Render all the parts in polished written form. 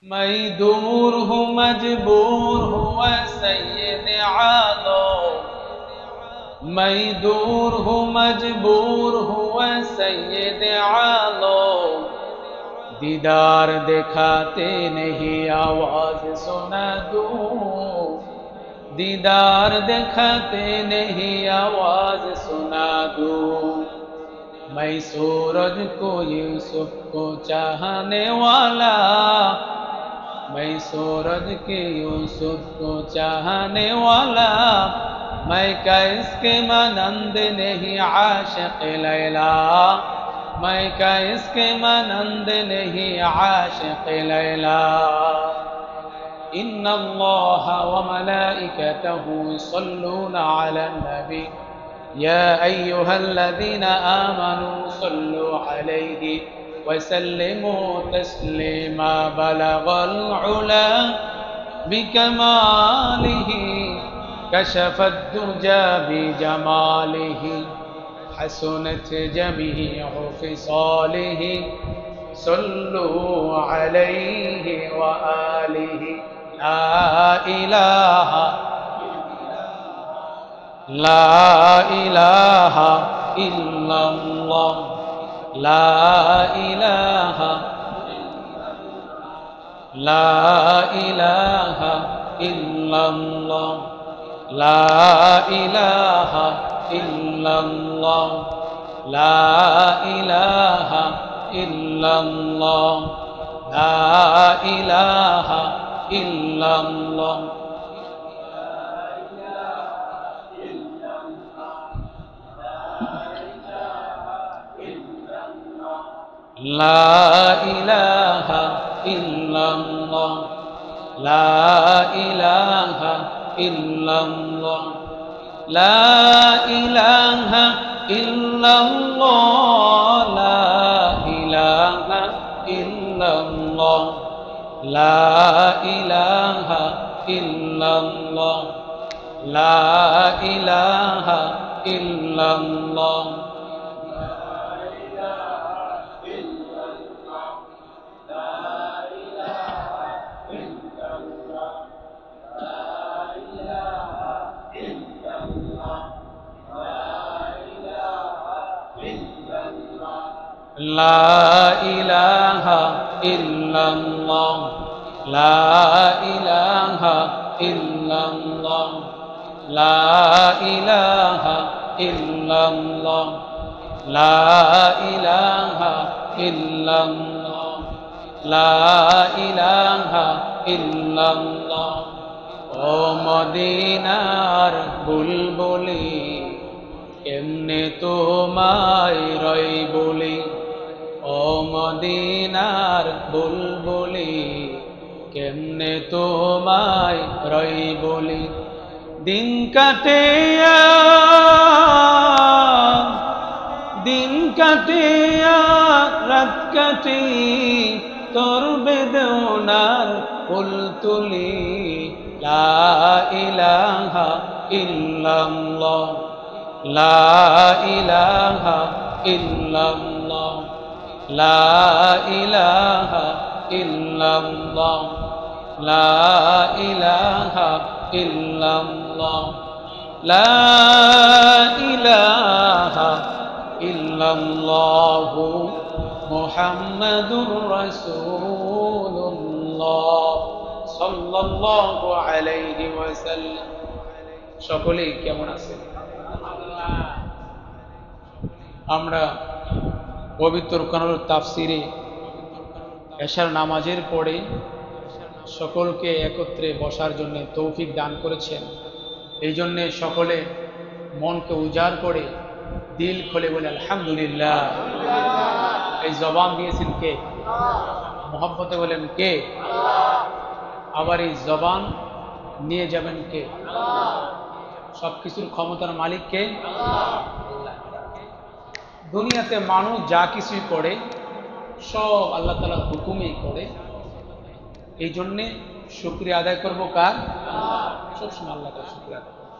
मैं दूर हूँ मजबूर हूँ सैयद आलम, मैं दूर हूँ मजबूर हूँ सैयद आलम, दीदार दिखाते नहीं आवाज सुना दूँ, दीदार दिखाते नहीं आवाज सुना दूँ। मैं सूरज को यूसुफ को चाहने वाला, मैं सूरज के यूसुफ को चाहने वाला, मैं क्या इसके मानंद नहीं आशिक लैला, मैं क्या इसके मानंद नहीं आशिक लैला। इन्नल्लाह व मलाइकतहु युसल्लूना अलन नबी या अय्युहल्लज़ीना आमनू सल्लु अलैहि वसल्लिमू तस्लीमा बलगल उला बिकमालिही कशफद दुजा बिजमालिही हसनत जमीउ फिसालिही सल्लु अलैहि व आलिहि। ला इलाहा इल्लल्लाह, ला इलाहा इल्लल्लाह, ला इलाहा इल्लल्लाह, ला इलाहा इल्लल्लाह, ला इलाहा इल्लल्लाह। ला इलाहा इल्लल्लाह, ला इलाहा इल्लल्लाह, ला इलाहा इल्लल्लाह, ला इलाहा इल्लल्लाह, ला इलाहा इल्लल्लाह, ला इलाहा इल्लल्लाह। ला इलाहा इल्लल्लाह, ला इलाहा इल्लल्लाह, ला इलाहा इल्लल्लाह, ला इलाहा इल्लल्लाह, ला इलाहा इल्लल्लाह। ओ मदीनार बुलबुली কেমনে তোমায় রই বলি, ও মদিনার বুলবুলি কেমনে তোমায় রই বলি। দিন কাটে রাত কাটে তোর বেদনার ফুল তুলি। লা ইলাহা ইল্লাল্লাহ, লা ইলাহা ইল্লাল্লাহ, লা ইলাহা ইল্লাল্লাহ, লা ইলাহা ইল্লাল্লাহ, লা ইলাহা ইল্লাল্লাহ মুহাম্মাদুর রাসূলুল্লাহ সাল্লাল্লাহু আলাইহি ওয়াসাল্লাম। সকলেই কেমন আছেন? আমরা পবিত্র কোরআনের তাফসিরে এশার নামাজের পরে সকলকে একত্রে বসার জন্য তৌফিক দান করেছেন। এই জন্যে সকলে মনকে উজাড় করে দিল খুলে বলে আলহামদুলিল্লাহ। এই জবান দিয়েছেন কে? মোহাব্বতে বলেন কে? আবার এই জবান নিয়ে যাবেন কে? সবকিছুর ক্ষমতার মালিক কে? দুনিয়াতে মানুষ যা কিছুই করে সব আল্লাহ তাআলার হুকুমেই করে। এই জন্যে শুকরিয়া আদায় করব কার? সবসময় আল্লাহর শুকরিয়া আদায় করব।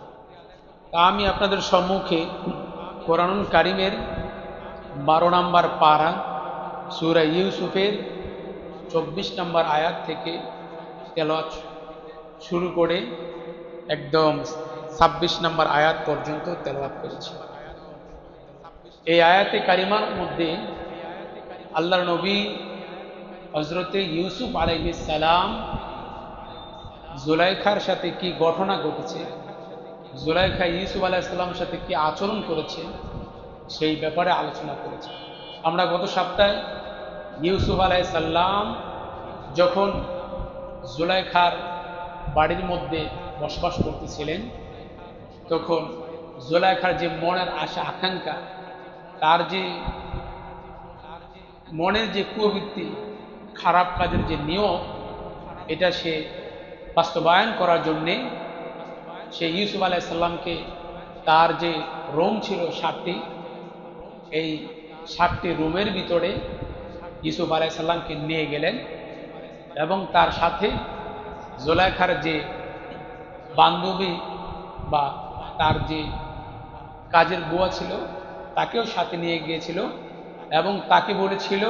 তা আমি আপনাদের সম্মুখে কোরআনুল কারীমের 12 নম্বর পারা সূরা ইউসুফের 24 নম্বর আয়াত থেকে তেলাওয়াত শুরু করে একদম 26 নম্বর আয়াত পর্যন্ত তেলাওয়াত করেছি। এই আয়াতে কারিমার মধ্যে আল্লাহর নবী হযরতে ইউসুফ আলাইহিস সালাম জুলাইখার সাথে কি ঘটনা ঘটেছে, জুলাইখা ইউসুফ আলাইহিস সালামের সাথে কি আচরণ করেছে, সেই ব্যাপারে আলোচনা করেছে। আমরা গত সপ্তাহে ইউসুফ আলাইহিস সালাম যখন জুলাইখার বাড়ির মধ্যে বসবাস করতেছিলেন, তখন জুলাইখার যে মনের আশা আকাঙ্ক্ষা, তার যে মনের যে কুবৃত্তি, খারাপ কাজের যে নিয়ম, এটা সে বাস্তবায়ন করার জন্যে সে ইউসুফ আলাইহিস সালামকে তার যে রুম ছিল 7টি, এই 7টি রুমের ভিতরে ইউসুফ আলাইহিস সালামকে নিয়ে গেলেন এবং তার সাথে জুলাইখার যে বান্ধবী বা তার যে কাজের বুয়া ছিল তাকেও সাথে নিয়ে গিয়েছিল এবং তাকে বলেছিল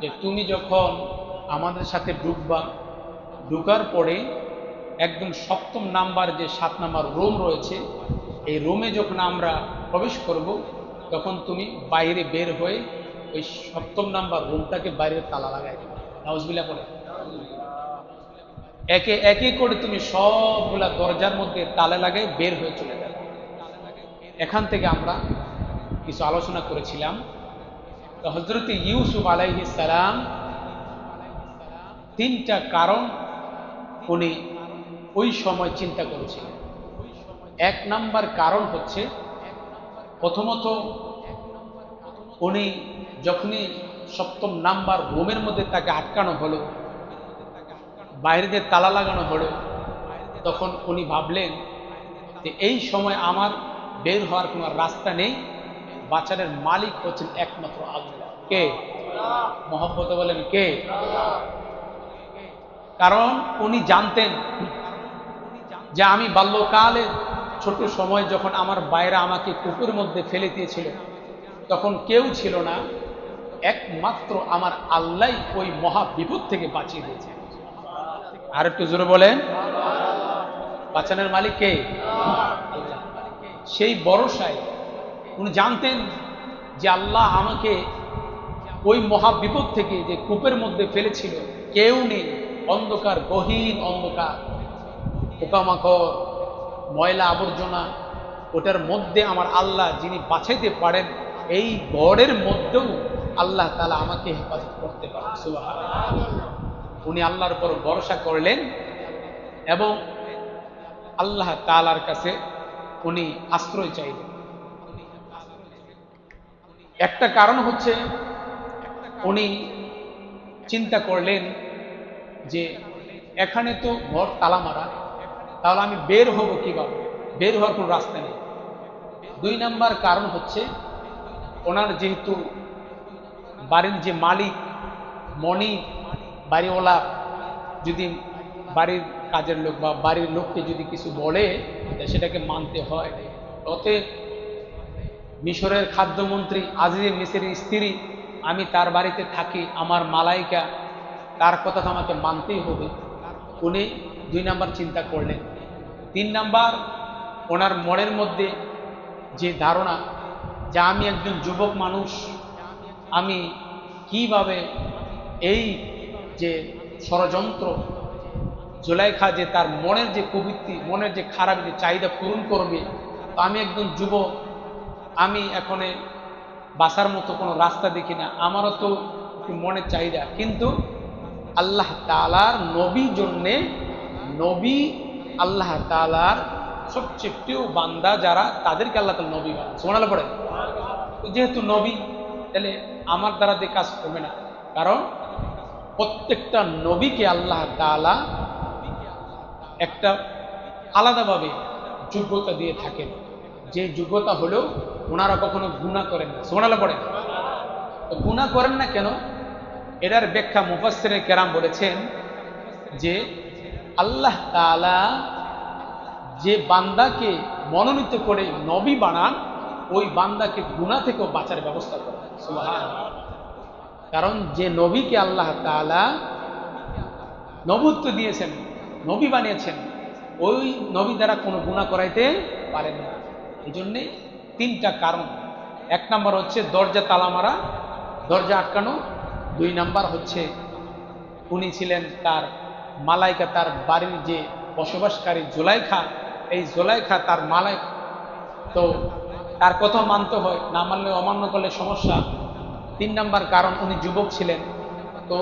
যে তুমি যখন আমাদের সাথে ঢুকবা, ঢুকার পরে একদম 7ম নাম্বার যে 7 নাম্বার রুম রয়েছে, এই রুমে যখন আমরা প্রবেশ করব তখন তুমি বাইরে বের হয়ে ওই 7ম নাম্বার রুমটাকে বাইরে তালা লাগাই দেবে। নাউজুবিল্লাহ পড়ে। একে একে করে তুমি সবগুলা দরজার মধ্যে তালা লাগাই বের হয়ে চলে যাবে। এখান থেকে আমরা কিছু আলোচনা করেছিলাম। তো হযরত ইউসুফ আলাইহিস সালাম 3টা কারণ উনি ওই সময় চিন্তা করেছিলেন। 1 নাম্বার কারণ হচ্ছে, প্রথমত উনি যখনই 7ম নাম্বার রুমের মধ্যে তাকে আটকানো হলো, বাইরে দিয়ে তালা লাগানো হলো, তখন উনি ভাবলেন যে এই সময় আমার বের হওয়ার কোনো রাস্তা নেই। বাচারের মালিক হচ্ছেন একমাত্র আল্লাহ। কে? মহব্বতে বলেন কে? কারণ উনি জানতেন যে আমি বাল্যকালে ছোট সময় যখন আমার বাইরে আমাকে কূপের মধ্যে ফেলে দিয়েছিল, তখন কেউ ছিল না, একমাত্র আমার আল্লাহ ওই মহা বিপদ থেকে বাঁচিয়ে দিয়েছে। আর একটু জোরে বলেন, বাঁচানোর মালিক কে? আল্লাহ। সেই ভরসায় উনি জানতেন যে আল্লাহ আমাকে ওই মহা বিপদ থেকে যে কূপের মধ্যে ফেলেছিল, কেউ নেই, অন্ধকার, গহীন অন্ধকার, পোকামাকড়, ময়লা আবর্জনা, ওটার মধ্যে আমার আল্লাহ যিনি বাঁচাইতে পারেন, এই ঘরের মধ্যেও আল্লাহ তাআলা আমাকে হেফাজত করতে পারেন। সুবহানাল্লাহ। উনি আল্লাহর উপর ভরসা করলেন এবং আল্লাহ তাআলার কাছে উনি আশ্রয় চাইলেন। একটা কারণ হচ্ছে, উনি চিন্তা করলেন যে এখানে তো ঘর তালা মারা, তাহলে আমি বের হব কিভাবে? বের হওয়ার কোনো রাস্তা নেই। 2 নাম্বার কারণ হচ্ছে, ওনার যেহেতু বাড়ির যে মালিক, মনি, বাড়িওয়ালা যদি বাড়ির কাজের লোক বা বাড়ির লোককে যদি কিছু বলে সেটাকে মানতে হয়। অতএব মিশরের খাদ্যমন্ত্রী আজিজে মিসরের স্ত্রী, আমি তার বাড়িতে থাকি, আমার মালাইকা, তার কথা তো আমাকে মানতেই হবে। উনি 2 নাম্বার চিন্তা করলেন। 3 নাম্বার, ওনার মনের মধ্যে যে ধারণা যে আমি একজন যুবক মানুষ, আমি কিভাবে এই যে ষড়যন্ত্র, জুলাইখা যে তার মনের যে কুবৃত্তি, মনের যে খারাপ যে চাহিদা পূরণ করবে, তো আমি একজন যুবক, আমি এখন বাঁচার মতো কোনো রাস্তা দেখি না, আমারও তো একটু মনের চাহিদা। কিন্তু আল্লাহ তাআলার নবী জন্যে, নবী আল্লাহ তাআলার সবচেয়ে প্রিয় বান্দা যারা, তাদেরকে আল্লাহ তাআলা নবী বানান। সুবহানাল্লাহ পড়ে। যেহেতু নবী, তাহলে আমার দ্বারা দিয়ে কাজ করবে না, কারণ প্রত্যেকটা নবীকে আল্লাহ তাআলা একটা আলাদাভাবে যোগ্যতা দিয়ে থাকেন। যে যোগ্যতা হলো ওনারা কখনো গুনাহ করেন না। সুবহানাল্লাহ পড়েন। তো গুনাহ করেন না কেন? এটার ব্যাখ্যা মুফাসসিরে কেরাম বলেছেন যে আল্লাহ তাআলা যে বান্দাকে মনোনীত করে নবী বানান, ওই বান্দাকে গুনাহ থেকেও বাঁচার ব্যবস্থা করেন। সুবহানাল্লাহ। কারণ যে নবীকে আল্লাহ তাআলা নবুত্ব দিয়েছেন, নবী বানিয়েছেন, ওই নবী দ্বারা কোনো গুনাহ করাইতে পারেন না। এই জন্যে তিনটা কারণ। এক নাম্বার হচ্ছে দরজা তালা মারা, দরজা আটকানো। দুই নাম্বার হচ্ছে উনি ছিলেন তার মালাইকা, তার বাড়ির যে বসবাসকারী জুলাইখা, এই জুলাইখা তার মালাইকা, তো তার কথা মানতে হয়, না মানলে অমান্য করলে সমস্যা। তিন নাম্বার কারণ উনি যুবক ছিলেন, তো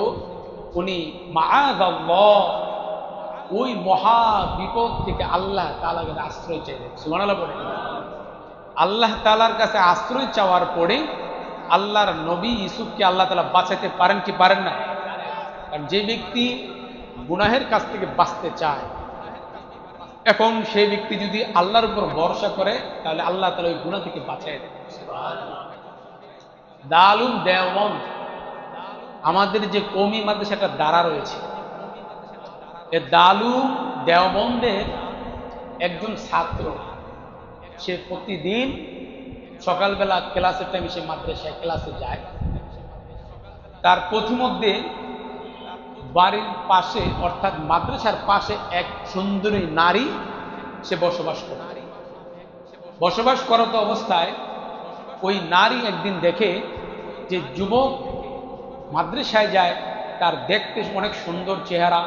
উনি মাআযাল্লাহ ওই মহা বিপদ থেকে আল্লাহ তাআলার কাছে আশ্রয় চাইলেন। সুবহানাল্লাহ বলে। আল্লাহ তাআলার কাছে আশ্রয় চাওয়ার পরে আল্লাহর নবী ইউসুফকে আল্লাহ তাআলা বাঁচাতে পারেন কি পারেন না? কারণ যে ব্যক্তি গুনাহের কাছ থেকে বাঁচতে চায়, এখন সেই ব্যক্তি যদি আল্লাহর উপর ভরসা করে, তাহলে আল্লাহ তাআলা ওই গুনাহ থেকে বাঁচায় দেন। দারুল দেওবন্দ, আমাদের যে কওমি মাদ্রাসাটা দাঁড়া রয়েছে, এ দারুল দেওবন্দের একজন ছাত্র, সে প্রতিদিন সকালবেলা ক্লাসের টাইমে সে মাদ্রাসায় ক্লাসে যায়। তার পথিমধ্যে বাড়ির পাশে অর্থাৎ মাদ্রাসার পাশে এক সুন্দরী নারী সে বসবাস করে। বসবাস করত অবস্থায় ওই নারী একদিন দেখে যে যুবক মাদ্রাসায় যায়, তার দেখতে অনেক সুন্দর চেহারা,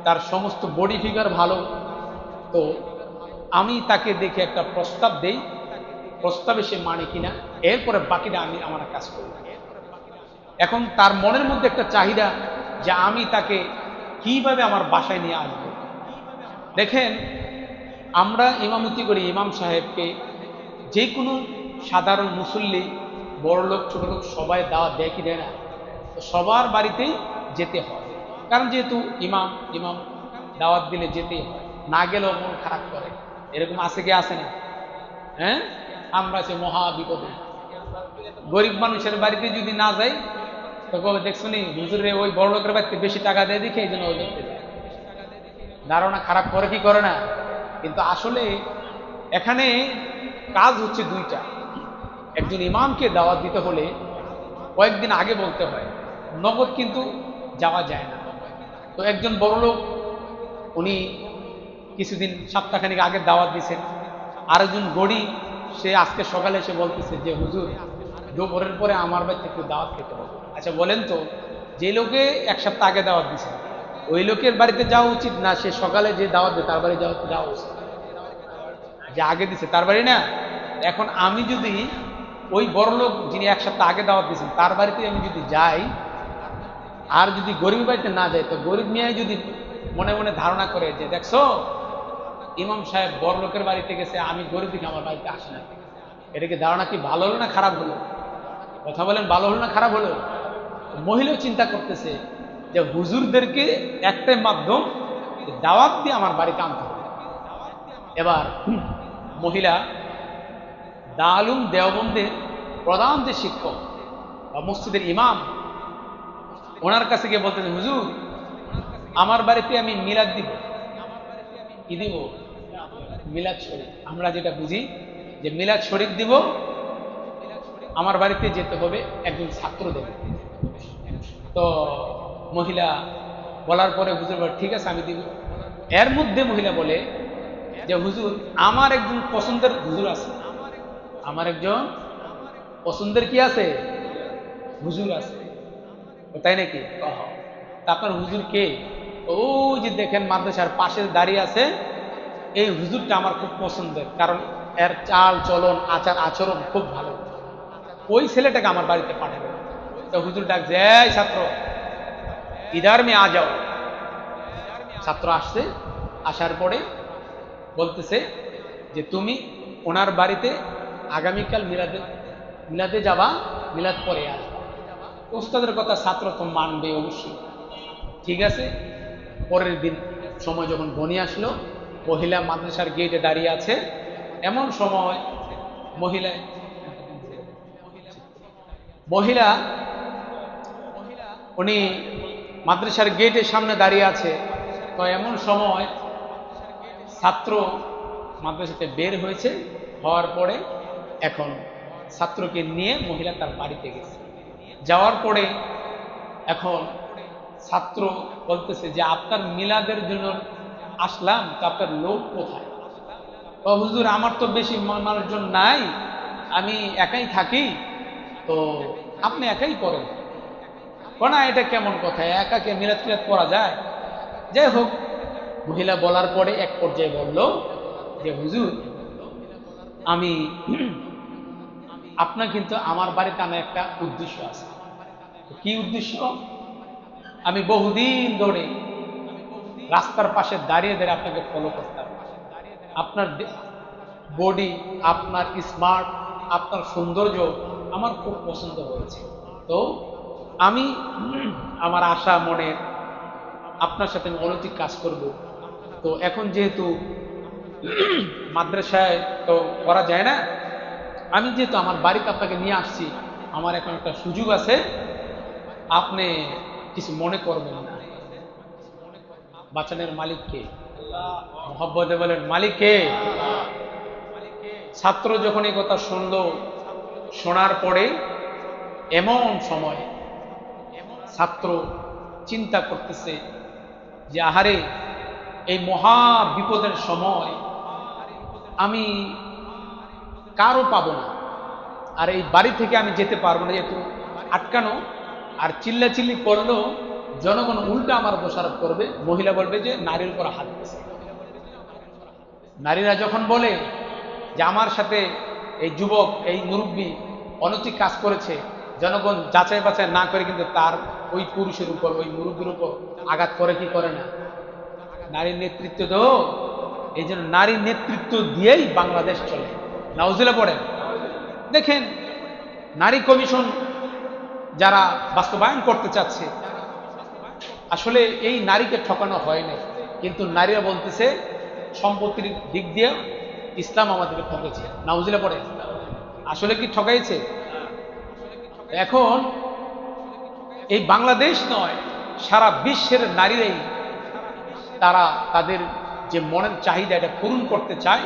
তার সমস্ত বডি ফিগার ভালো, তো আমি তাকে দেখে একটা প্রস্তাব দেই, প্রস্তাবে সে মানে কিনা, এরপরে বাকিটা আমি আমার কাজ করি। এখন তার মনের মধ্যে একটা চাহিদা যে আমি তাকে কিভাবে আমার বাসায় নিয়ে আসবো। দেখেন, আমরা ইমামতি করি, ইমাম সাহেবকে যে কোনো সাধারণ মুসল্লি, বড় লোক ছোট লোক সবাই দাওয়াত দেয় কি দেয় না? তো সবার বাড়িতেই যেতে হয়, কারণ যেহেতু ইমাম ইমাম দাওয়াত দিলে যেতেই হয়, না গেলেও মন খারাপ করে। এরকম আছে কি আছে না? হ্যাঁ, আমরা সে মহা বিপদে। গরিব মানুষের বাড়িতে যদি না যাই তো কবে দেখছো নি হুজুরে ওই বড় লোকের বাড়িতে বেশি টাকা দেয় দেখে এই জন্য ওই দেখতে যায়। ধারণা খারাপ করে কি করে না? কিন্তু আসলে এখানে কাজ হচ্ছে দুইটা। একজন ইমামকে দাওয়াত দিতে হলে কয়েকদিন আগে বলতে হয়, নগদ কিন্তু যাওয়া যায় না। তো একজন বড় লোক উনি কিছুদিন সপ্তাহখানিক আগে দাওয়াত দিয়েছেন, আরেকজন গড়ি সে আজকে সকালে এসে বলতেছে যে হুজুর দুপুরের পরে আমার বাড়িতে একটু দাওয়াত খেতে হবে। আচ্ছা বলেন তো, যে লোকে এক সপ্তাহ আগে দাওয়াত দিছে ওই লোকের বাড়িতে যাওয়া উচিত না সে সকালে যে দাওয়াত দেয় তার বাড়ি যাওয়া উচিত? যে আগে দিছে তার বাড়ি না। এখন আমি যদি ওই বড় লোক যিনি এক সপ্তাহ আগে দাওয়াত দিয়েছেন তার বাড়িতে আমি যদি যাই, আর যদি গরিব বাড়িতে না যাই, তো গরিব মিয়াই যদি মনে মনে ধারণা করে যে দেখছো ইমাম সাহেব বড় লোকের বাড়িতে গেছে, আমি গরিব দিকে আমার বাড়িতে আসি না, এটা কি ধারণা কি ভালো হলো না খারাপ হলো? কথা বলেন, ভালো হলো না খারাপ হলো? মহিলাও চিন্তা করতেছে যে হুজুরদেরকে একটাই মাধ্যম, দাওয়াত দিয়ে আমার বাড়িতে আনতে হবে। এবার মহিলা দারুল দেওবন্দের প্রধান যে শিক্ষক বা মসজিদের ইমাম, ওনার কাছে গিয়ে বলতেছে হুজুর আমার বাড়িতে আমি মিলাদ দিব। কি দিব? মিলাদ শরীফ। আমরা যেটা বুঝি যে মিলাদ শরীফ দিব, আমার বাড়িতে যেতে হবে, একজন ছাত্র দেবে। তো মহিলা বলার পরে হুজুর বলে ঠিক আছে আমি দিব। এর মধ্যে মহিলা বলে যে হুজুর আমার একজন পছন্দের হুজুর আছে, আমার একজন পছন্দের কি আছে? হুজুর আছে। তাই নাকি? তা আপনার হুজুর কে? ও যে দেখেন মাদ্রাসার পাশে দাঁড়িয়ে আছে, এই হুজুরটা আমার খুব পছন্দের, কারণ এর চাল চলন আচার আচরণ খুব ভালো, ওই ছেলেটাকে আমার বাড়িতে পাঠাবে। তো হুজুর ডাকছে এই ছাত্র ইধার মে আ যাও। ছাত্র আসছে, আসার পরে বলতেছে যে তুমি ওনার বাড়িতে আগামীকাল মিলাদে যাবা, মিলাদ পরে আসবা। উস্তাদের কথা ছাত্র তো মানবে অবশ্যই। ঠিক আছে। পরের দিন সময় যখন ঘনিয়ে আসলো, মহিলা মাদ্রাসার গেটে দাঁড়িয়ে আছে। এমন সময় মহিলা উনি মাদ্রাসার গেটের সামনে দাঁড়িয়ে আছে। তো এমন সময় ছাত্র মাদ্রাসাতে বের হয়েছে, হওয়ার পরে এখন ছাত্রকে নিয়ে মহিলা তার বাড়িতে গেছে। যাওয়ার পরে এখন ছাত্র বলতেছে যে আপনার মিলাদের জন্য আসলাম, তো আপনার লোক কোথায়? হুজুর আমার তো বেশি মানুষজন নাই, আমি একাই থাকি, তো আপনি একাই করেন। না, এটা কেমন কথা, একাকে মিলাদ টিলাদ করা যায়? যাই হোক, মহিলা বলার পরে এক পর্যায়ে বলল যে হুজুর, আমি আপনার কিন্তু আমার বাড়িতে আমার একটা উদ্দেশ্য আছে। কি উদ্দেশ্য? আমি বহুদিন ধরে রাস্তার পাশে দাঁড়িয়ে দাঁড়িয়ে আপনাকে ফলো করতাম। আপনার বডি, আপনার স্মার্ট, আপনার সৌন্দর্য আমার খুব পছন্দ হয়েছে। তো আমি আমার আশা মনের আপনার সাথে আমি অনৈতিক কাজ করব। তো এখন যেহেতু মাদ্রাসায় তো করা যায় না, আমি যেহেতু আমার বাড়িতে আপনাকে নিয়ে আসছি, আমার এখন একটা সুযোগ আছে, আপনি কিছু মনে করবেন না। বাঁচানোর মালিক কে? মহব্বতে বলেন মালিক কে? ছাত্র যখন এই কথা শুনল, শোনার পরে এমন সময় ছাত্র চিন্তা করতেছে যে আহারে, এই মহা বিপদের সময় আমি কারো পাবো না, আর এই বাড়ি থেকে আমি যেতে পারবো না, যেহেতু আটকানো, আর চিল্লাচিল্লি করলেও জনগণ উল্টা আমার দোষারোপ করবে। মহিলা বলবে যে নারীর উপর হাত দিয়েছে। নারীরা যখন বলে যে আমার সাথে এই যুবক, এই মুরব্বী অনৈতিক কাজ করেছে, জনগণ যাচাই বাছাই না করে কিন্তু তার ওই পুরুষের উপর, ওই মুরব্বীর উপর আঘাত করে কি করে না? নারীর নেতৃত্ব তো, এই জন্য নারীর নেতৃত্ব দিয়েই বাংলাদেশ চলে। নাউজুবিল্লাহ পড়েন। দেখেন, নারী কমিশন যারা বাস্তবায়ন করতে চাচ্ছে, আসলে এই নারীকে ঠকানো হয় না, কিন্তু নারীরা বলতেছে সম্পত্তির দিক দিয়ে ইসলাম আমাদেরকে ঠকেছে। নাউজুবিল্লাহ পড়েন। আসলে কি ঠকাইছে? এখন এই বাংলাদেশ নয়, সারা বিশ্বের নারীরাই তারা তাদের যে মনের চাহিদা এটা পূরণ করতে চায়।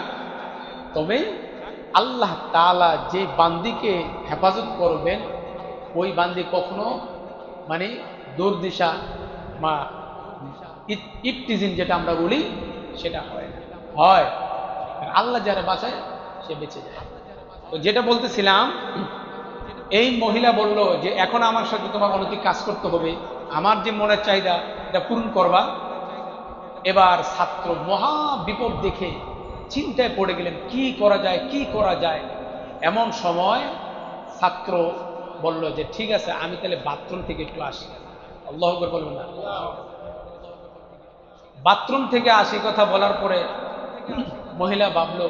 তবে আল্লাহ তাআলা যে বান্দিকে হেফাজত করবেন, ওই বান্দি কখনো মানে দুর্দিশা বা ইফতিজিন যেটা আমরা বলি সেটা হয় না। হয় আল্লাহ যারা বাঁচায় সে বেঁচে যায়। তো যেটা বলতেছিলাম, এই মহিলা বলল যে এখন আমার সাথে তোমার অনৈতিক কাজ করতে হবে, আমার যে মনের চাহিদা এটা পূরণ করবা। এবার ছাত্র মহা বিপদ দেখে চিন্তায় পড়ে গেলেন, কি করা যায়, কি করা যায়। এমন সময় ছাত্র বলল যে ঠিক আছে, আমি তাহলে বাথরুম থেকে একটু আসি। আল্লাহু আকবার বলবেন না? বাথরুম থেকে আসি কথা বলার পরে মহিলা ভাবলো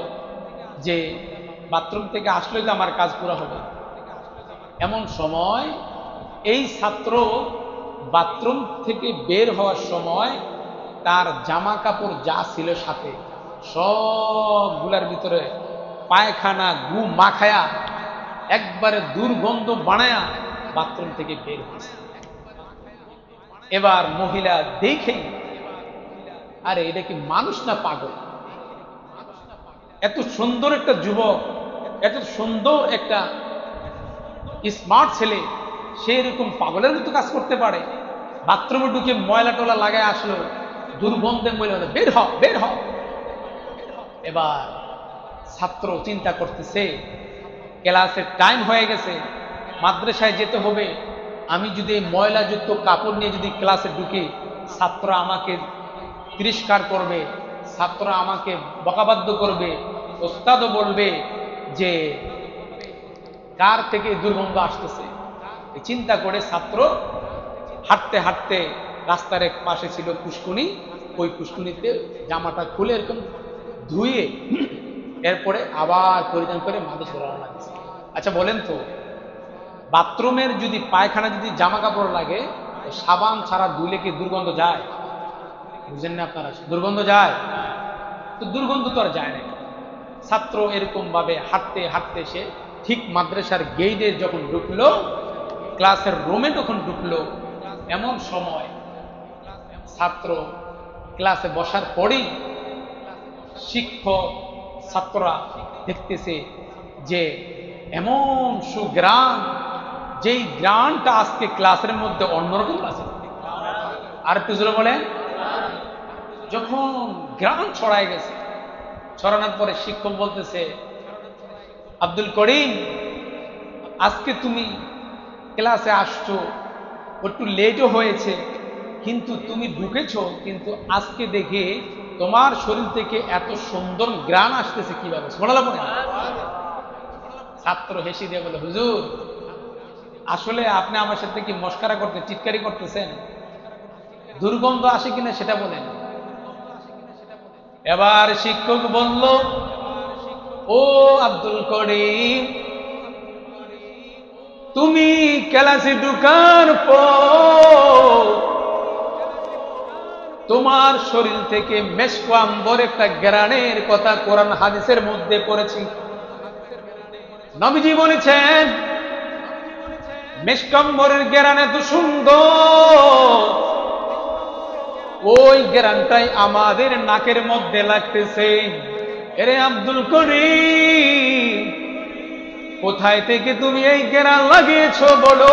যে বাথরুম থেকে আসলেই তো আমার কাজ পুরো হবে। এমন সময় এই ছাত্র বাথরুম থেকে বের হওয়ার সময় তার জামা কাপড় যা ছিল সাথে সবগুলার ভিতরে পায়খানা গু মাখায়া একবারে দুর্গন্ধ বানায়া বাথরুম থেকে বের হয়েছে। এবার মহিলা দেখেই, আরে এটা কি মানুষ না পাগল? এত সুন্দর একটা যুবক, এত সুন্দর একটা স্মার্ট ছেলে, সে এরকম পাগলের মতো কাজ করতে পারে? বাথরুমে ঢুকে ময়লা টলা লাগায় আসলো, দুর্গন্ধে ময়লা, বের হ বের হ। এবার ছাত্র চিন্তা করতেছে ক্লাসের টাইম হয়ে গেছে, মাদ্রাসায় যেতে হবে, আমি যদি এই ময়লাযুক্ত কাপড় নিয়ে যদি ক্লাসে ঢুকি, ছাত্র আমাকে তিরস্কার করবে, ছাত্র আমাকে বকাবাদ্য করবে, ওস্তাদও বলবে যে কার থেকে দুর্গন্ধ আসতেছে। চিন্তা করে ছাত্র হাঁটতে হাঁটতে রাস্তার এক পাশে ছিল পুষ্কুনি, ওই পুষ্কুনিতে জামাটা খুলে এরকম ধুয়ে এরপরে আবার পরিধান করে মাদ্রাসায় রওনা দিয়েছে। আচ্ছা বলেন তো, বাথরুমের যদি পায়খানা যদি জামা কাপড় লাগে, সাবান ছাড়া ধুলে কি দুর্গন্ধ যায়? বুঝেন না আপনারা? দুর্গন্ধ যায়? তো দুর্গন্ধ তো আর যায় না। ছাত্র এরকম ভাবে হাঁটতে হাঁটতে সে ঠিক মাদ্রাসার গেইটে যখন ঢুকলো, ক্লাসের রুমে যখন ঢুকলো, এমন সময় ছাত্র ক্লাসে বসার পরেই শিক্ষক ছাত্ররা দেখতেছে যে এমন সুগ্রাম যেই গ্রানটা আজকে ক্লাসের মধ্যে অন্যরকম আছে। আর একটু জোরে বলেন। যখন গ্রান ছড়ায় গেছে, ছড়ানোর পরে শিক্ষক বলতেছে, আব্দুল করিম, আজকে তুমি ক্লাসে আসছো, একটু লেটও হয়েছে, কিন্তু তুমি ঢুকেছো, কিন্তু আজকে দেখে তোমার শরীর থেকে এত সুন্দর গ্রান আসতেছে কিভাবে? সুবহানাল্লাহ বলেন। ছাত্র হেসে দিয়ে বলে, হুজুর আসলে আপনি আমার সাথে কি মস্কারা করতে, চিৎকারি করতেছেন? দুর্গন্ধ আসে কিনা সেটা বলেন। এবার শিক্ষক বলল, ও আব্দুল করিম, তুমি ক্লাসে ঢুকার পর তোমার শরীর থেকে মেশক আম্বর একটা গ্রানের কথা কোরআন হাদিসের মধ্যে পড়েছি। নবীজি বলেছেন, মেশক আম্বরের গ্রান এত সুন্দর, ওই গ্রানটাই আমাদের নাকের মধ্যে লাগতেছে। এরে আব্দুল করিম, কোথায় থেকে তুমি এই গ্রান লাগিয়েছো বলো?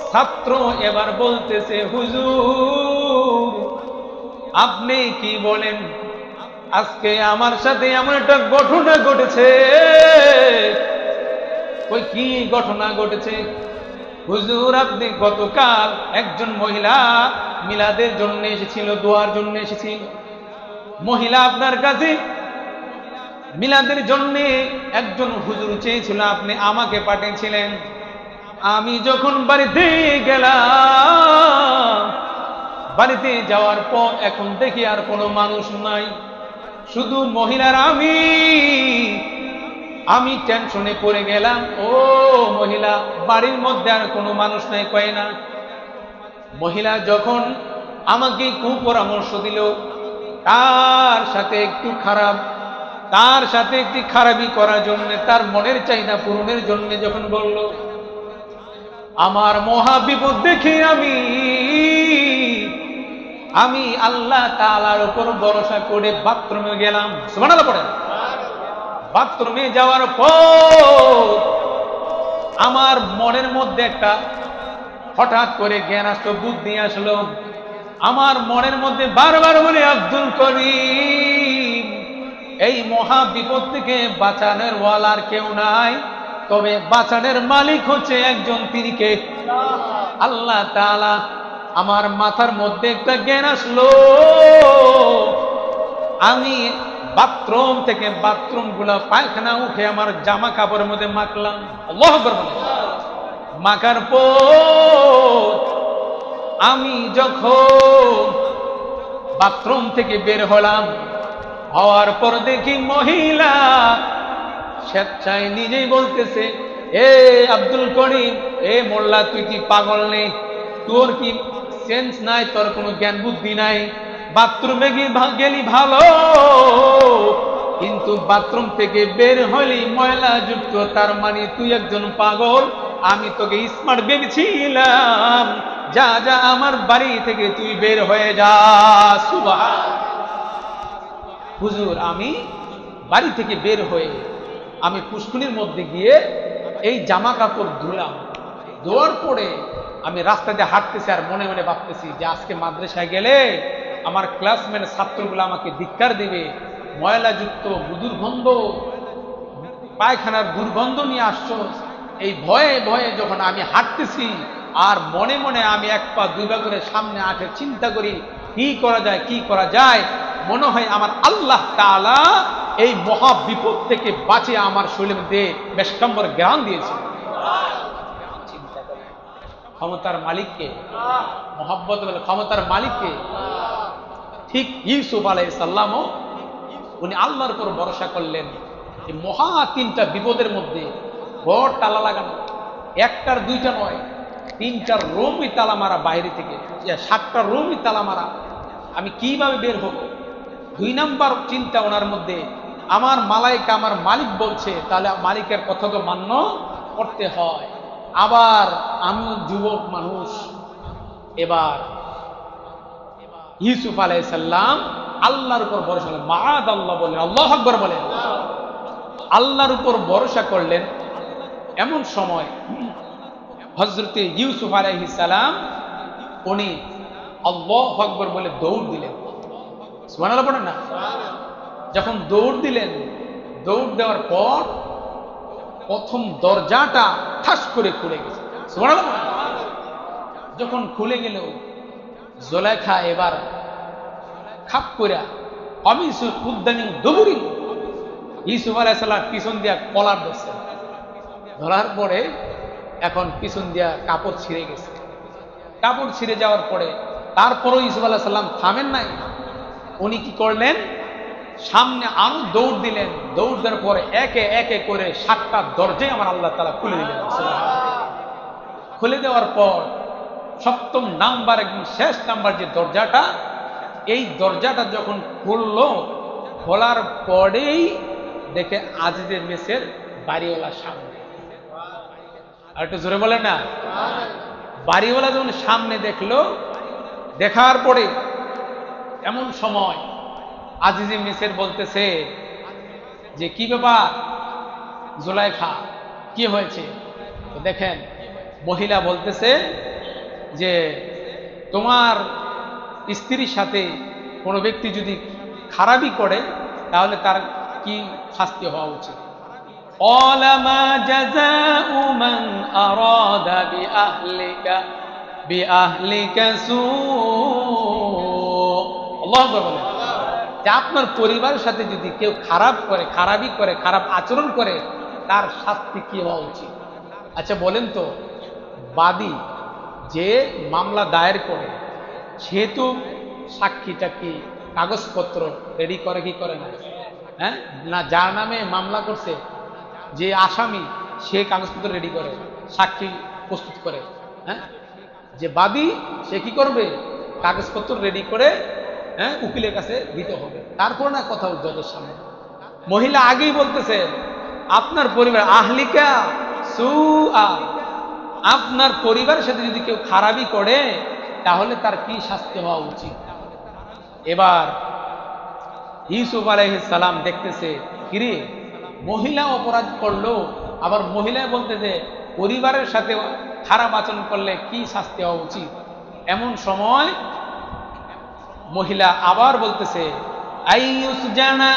ছাত্র এবার বলতেছে, হুজুর আপনি কি বলেন, আজকে আমার সাথে এমন একটা ঘটনা ঘটেছে। ওই কি ঘটনা ঘটেছে? হুজুর আপনি গতকাল একজন মহিলা মিলাদের জন্য এসেছিল, দোয়ার জন্য এসেছিল। মহিলা আপনার কাছে মিলাদের জন্য একজন হুজুর চেয়েছিল, আপনি আমাকে পাঠিয়েছিলেন। আমি যখন বাড়িতে গেলাম, বাড়িতে যাওয়ার পর এখন দেখি আর কোনো মানুষ নাই, শুধু মহিলার। আমি টেনশনে পড়ে গেলাম, ও মহিলা বাড়ির মধ্যে আর কোনো মানুষ নাই, কয় না। মহিলা যখন আমাকে কুপরামর্শ দিল, তার সাথে একটু খারাপি করার জন্য, তার মনের চাহিদা পূরণের জন্য যখন বলল, আমার মহা বিপদ দেখে আমি আল্লাহ তাআলার উপর ভরসা করে বাথরুমে গেলাম। সুবহানাল্লাহ পড়েন। বাথরুমে যাওয়ার পর আমার মনের মধ্যে একটা হঠাৎ করে জ্ঞান আসলো, বুদ্ধি আসলো। আমার মনের মধ্যে বারবার বলে, আব্দুল করিম, এই মহা বিপদ থেকে বাঁচানোর ওয়ালার কেউ নাই, তবে বাঁচানোর মালিক হচ্ছে একজন, তিনি কে? আল্লাহ তাআলা। আমার মাথার মধ্যে একটা জ্ঞান আসলো, আমি বাথরুম থেকে বাথরুম গুলা পায়খানা উঠে আমার জামা কাপড়ের মধ্যে মাখলাম। আল্লাহু আকবার বলেন। মাখার পর আমি যখন বাথরুম থেকে বের হলাম, হওয়ার পর দেখি মহিলা স্বেচ্ছায় নিজেই বলতেছে, এ আব্দুল করিম, এ মোল্লা, তুই কি পাগল নেই? তোর কি সেন্স নাই? তোর কোনো জ্ঞান বুদ্ধি নাই? বাথরুমে গেলি ভালো, কিন্তু বাথরুম থেকে বের হলি ময়লা যুক্ত, তার মানে তুই একজন পাগল। আমি তোকে স্মার্ট ভেবেছিলাম। যা যা, আমার বাড়ি থেকে তুই বের হয়ে যা। সুবহানাল্লাহ। হুজুর আমি বাড়ি থেকে বের হয়ে আমি পুষ্কুনির মধ্যে গিয়ে এই জামা কাপড় ধুলাম। ধোয়ার পরে আমি রাস্তা দিয়ে হাঁটতেছি, আর মনে মনে ভাবতেছি যে আজকে মাদ্রাসায় গেলে আমার ক্লাসমেট ছাত্রগুলো আমাকে ধিক্কার দিবে, ময়লাযুক্ত দুর্গন্ধ, পায়খানার দুর্গন্ধ নিয়ে আসছো। এই ভয়ে ভয়ে যখন আমি হাঁটতেছি, আর মনে মনে আমি এক পা দুই পা করে সামনে আগে চিন্তা করি, কি করা যায়। মনে হয় আমার আল্লাহ তাআলা এই মহা বিপদ থেকে বাঁচিয়ে আমার শরীরের মধ্যে মেশকাম্বর জ্ঞান দিয়েছে। চিন্তা করে ক্ষমতার মালিককে, মহব্বত বলে ক্ষমতার মালিককে। ঠিক ইউসুফ আলাইহিস সালামও উনি আল্লাহর উপর ভরসা করলেন। এই মহা তিনটা বিপদের মধ্যে বড় তালা লাগানো, একটার দুইটা নয়, 3টা রুমই তালা মারা, বাইরে থেকে 7টা রুমই তালা মারা। আমি কিভাবে বের হব? 2 নাম্বার চিন্তা ওনার মধ্যে, আমার মালাইকা আমার মালিক বলছে, তাহলে মালিকের কথা তো মান্য করতে হয়। আবার আমি যুবক মানুষ। এবার ইউসুফ আলাইহিস সালাম আল্লাহর উপর ভরসা করলেন। মাআদাল্লাহ বলেন, আল্লাহু আকবার বলেন। আল্লাহর উপর ভরসা করলেন। এমন সময় হযরতে ইউসুফ আলাইহিস সালাম উনি আল্লাহু আকবার বলে দৌড় দিলেন। সুবহানাল্লাহ বলেন না? যখন দৌড় দিলেন, দৌড় দেওয়ার পর প্রথম দরজাটা ঠাস করে খুলে গেছে। সুবহানাল্লাহ বলেন। যখন খুলে গেল, জুলাইখা এবার খাপ করে কমিসুল উদ্দামিন দুবুরি ইউসুফ আলাইহিস সালাম পিছন দিয়া কলার ধরছে। ধরার পরে এখন পিছন দিয়া কাপড় ছিঁড়ে গেছে। কাপড় ছিঁড়ে যাওয়ার পরে তারপরও ইউসুফ আলাইহিস সালাম থামেন নাই। উনি কি করলেন? সামনে আরো দৌড় দিলেন। দৌড় দেওয়ার পরে একে একে করে 7টা দরজাই আমার আল্লাহ তাআলা খুলে দিলেন। খুলে দেওয়ার পর 7ম নাম্বার, একদম শেষ নাম্বার যে দরজাটা, এই দরজাটা যখন খুললো, খোলার পরেই দেখে আজিজের মেসের বাড়িওয়ালার সামনে। আর একটু জোরে বলেন না? বাড়িওয়ালা যখন সামনে দেখলো, দেখার পরে এমন সময় আজিজে মেসের বলতেছে যে কি ব্যাপার জুলাইখা, কি হয়েছে? তো দেখেন মহিলা বলতেছে যে তোমার স্ত্রীর সাথে কোনো ব্যক্তি যদি খারাপই করে তাহলে তার কি শাস্তি হওয়া উচিত? قال ما جزاء من أراد بأهلك سوء আল্লাহু আকবার বলেন। যে আপনার পরিবারের সাথে যদি কেউ খারাপই করে, খারাপ আচরণ করে, তার শাস্তি কি হওয়া উচিত? আচ্ছা বলেন তো, বাদী যে মামলা দায়ের করে সে তো সাক্ষী টাক্ষী কাগজপত্র রেডি করে কি করে না? হ্যাঁ না, যার নামে মামলা করছে যে আসামি সে কাগজপত্র রেডি করে, সাক্ষী প্রস্তুত করে। হ্যাঁ, যে বাদী সে কি করবে? কাগজপত্র রেডি করে উকিলের কাছে দিতে হবে, তারপর না কথা জজের সামনে। মহিলা আগেই বলতেছে আপনার পরিবার আহলিকা সুআ, আপনার পরিবারের সাথে যদি কেউ খারাপই করে তাহলে তার কি শাস্তি হওয়া উচিত? এবার ইউসুফ আলাইহিস সালাম দেখতেছে কিরে মহিলা অপরাধ করলো, আবার মহিলা বলতেছে পরিবারের সাথে খারাপ আচরণ করলে কি শাস্তি হওয়া উচিত। এমন সময় মহিলা আবার বলতেছে আইয়ুসজানা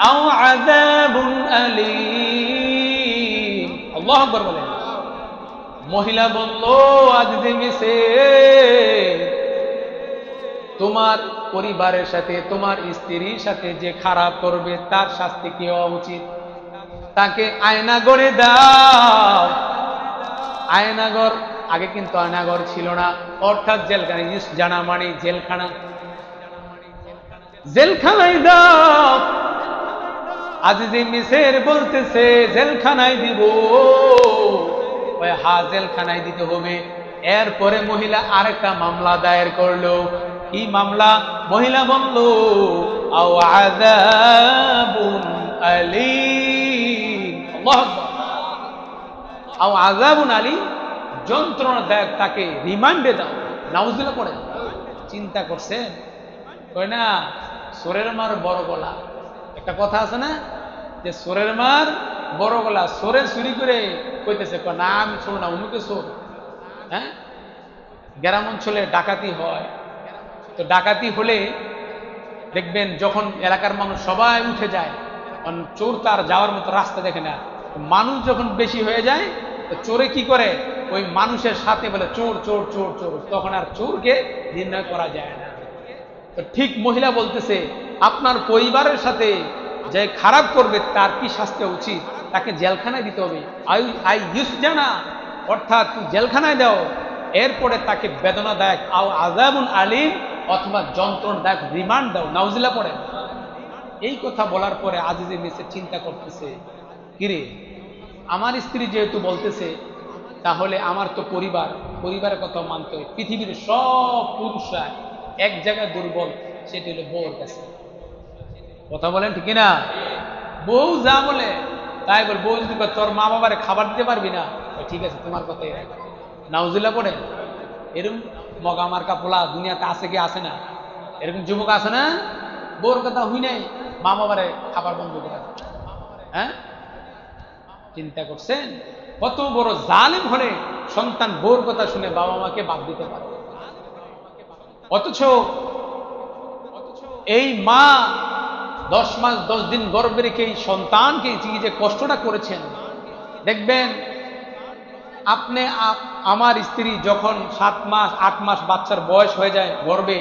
আও আযাবুন আলীম। আল্লাহু আকবার বলেন। মহিলা বলল আজিজে মিসে, তোমার পরিবারের সাথে, তোমার স্ত্রীর সাথে যে খারাপ করবে তার শাস্তি কি হওয়া উচিত? তাকে আয়নাগরে দাও। আয়নাগর, আগে কিন্তু আয়নাগর ছিল না, অর্থাৎ জেলখানা। জানা মানে জেলখানা। জেলখানায় দাও। আজিজে মিসের বলতেছে জেলখানায় দিব। হ্যাঁ, জেলখানায় দিতে হবে। এরপরে মহিলা আরেকটা মামলা দায়ের করলো। কি মামলা? মহিলা বলল আও আযাবুন আলীম। আল্লাহু আকবার। আও আযাবুন আলীম, যন্ত্রণাদায়ক, তাকে রিমান্ডে দাও। নাউজুবিল্লাহ পড়ে। চিন্তা করছেন? কয় না সোরের মার বড় গলা। একটা কথা আছে না যে সোরের মার বড় গলা। সোরে চুরি করে কইতেছে না আমি চোর না, অমুকে চোর। হ্যাঁ, গ্রাম অঞ্চলে ডাকাতি হয়, তো ডাকাতি হলে দেখবেন যখন এলাকার মানুষ সবাই উঠে যায়, চোর তার যাওয়ার মতো রাস্তা দেখে না। মানুষ যখন বেশি হয়ে যায় তো চোরে কি করে? ওই মানুষের সাথে বলে চোর চোর চোর চোর, তখন আর চোরকে নির্ণয় করা যায় না। তো ঠিক মহিলা বলতেছে আপনার পরিবারের সাথে যে খারাপ করবে তার কি শাস্তি উচিত? তাকে জেলখানায় দিতে হবে। আই ইউসজানা, অর্থাৎ জেলখানায় দাও। এরপরে তাকে বেদনাদায়ক আও আযাবুন আলীম, অথবা যন্ত্রণাদায়ক রিমান্ড দাও। নাউজুবিল্লাহ পড়েন। এই কথা বলার পরে আজিজে মিসর চিন্তা করতেছে কিরে আমার স্ত্রী যেহেতু বলতেছে তাহলে আমার তো পরিবারের কথা মানতে হবে। পৃথিবীর সব পুরুষরা এক জায়গায় দুর্বল, সেটি হলো বউর কাছে। কথা বলেন ঠিক না? বউ যা বলে তাই বল। বউ যদি তোর মা বাবারে খাবার দিতে পারবি না, ঠিক আছে তোমার কথাই রাখ। নাউজুবিল্লাহ পড়ে। এরকম মগা মার্কা পোলা দুনিয়াতে আছে কি আসে না? এরকম যুবক আছে না? বউর কথা হই নাই, মা বাবারে খাবার বন্ধ করে। হ্যাঁ, চিন্তা করছেন? কত বড় জালেম হলে সন্তান বউর কথা শুনে বাবা মাকে বাদ দিতে পারে। অথচ এই মা 10 মাস 10 দিন গর্ভে রেখে এই সন্তানকে যে কষ্টটা করেছেন, দেখবেন আপনি আমার স্ত্রী যখন 7 মাস 8 মাস বাচ্চার বয়স হয়ে যায় গর্ভে,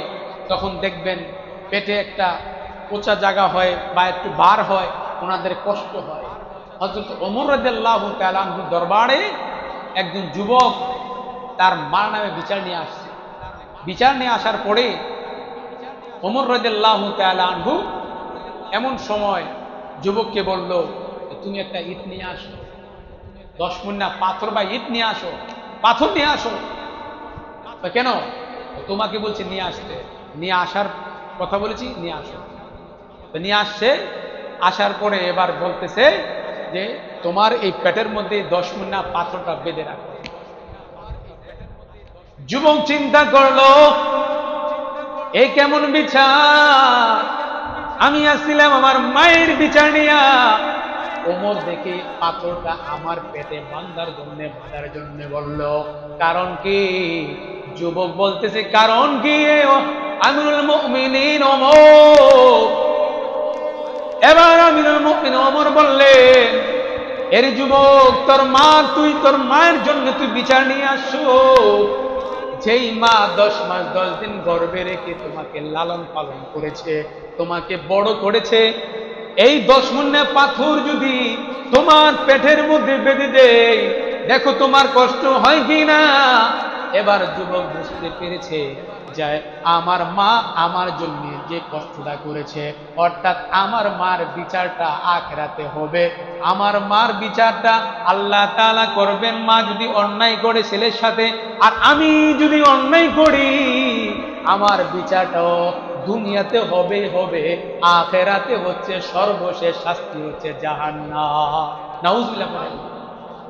তখন দেখবেন পেটে একটা কোচা জায়গা হয় বা একটু বার হয়, ওনাদের কষ্ট হয়। হযরত ওমর রাদিয়াল্লাহু তাআলা আনহু দরবারে একজন যুবক তার মার নামে বিচার নিয়ে আসছে। বিচার নিয়ে আসার পরে ওমর রাদিয়াল্লাহু তাআলা আনহু এমন সময় যুবককে বলল, তুমি একটা ইট নিয়ে আসো, 10 মুন্না পাথর বা ইট নিয়ে আসো, পাথর নিয়ে আসো। কেন? তোমাকে বলছি নিয়ে আসতে, নিয়ে আসার কথা বলেছি, নিয়ে আসো। নিয়ে আসছে, আসার পরে এবার বলতেছে যে তোমার এই পেটের মধ্যে 10 মুন্না পাথরটা বেঁধে রাখো। যুবক চিন্তা করলো, এ কেমন বিচার, আমি আসছিলাম আমার মায়ের বিচার নিয়া, ওমর দেখে পাথরটা আমার পেটে বাঁধার জন্য বলল, কারণ কি? যুবক বলতেছে, কারণ কি আমিরুল মুমিনিন ওমর। এবার আমিরুল মুমিনিন ওমর বললেন, এর যুবক, তোর মায়ের জন্য তুই বিচার নিয়ে আসছো, যেই মা 10 মাস 10 দিন গর্ভে রেখে তোমাকে লালন পালন করেছে, তোমাকে বড় করেছে, এই 10 মুন্না পাথর যদি তোমার পেটের মধ্যে বেঁধে দেয়, দেখো তোমার কষ্ট হয় কি না। এবার যুবক বুঝতে পেরেছে যে আমার মা আমার জন্য যে কষ্টটা করেছে, অর্থাৎ আমার মার বিচারটা আখিরাতে হবে, আমার মার বিচারটা আল্লাহ তাআলা করবেন। মা যদি অন্যায় করে ছেলের সাথে, আর আমি যদি অন্যায় করি, আমার বিচারটাও দুনিয়াতে হবে, আখিরাতে হচ্ছে সর্বশেষ শাস্তি হচ্ছে জাহান্নাম। নাউজুবিল্লাহ।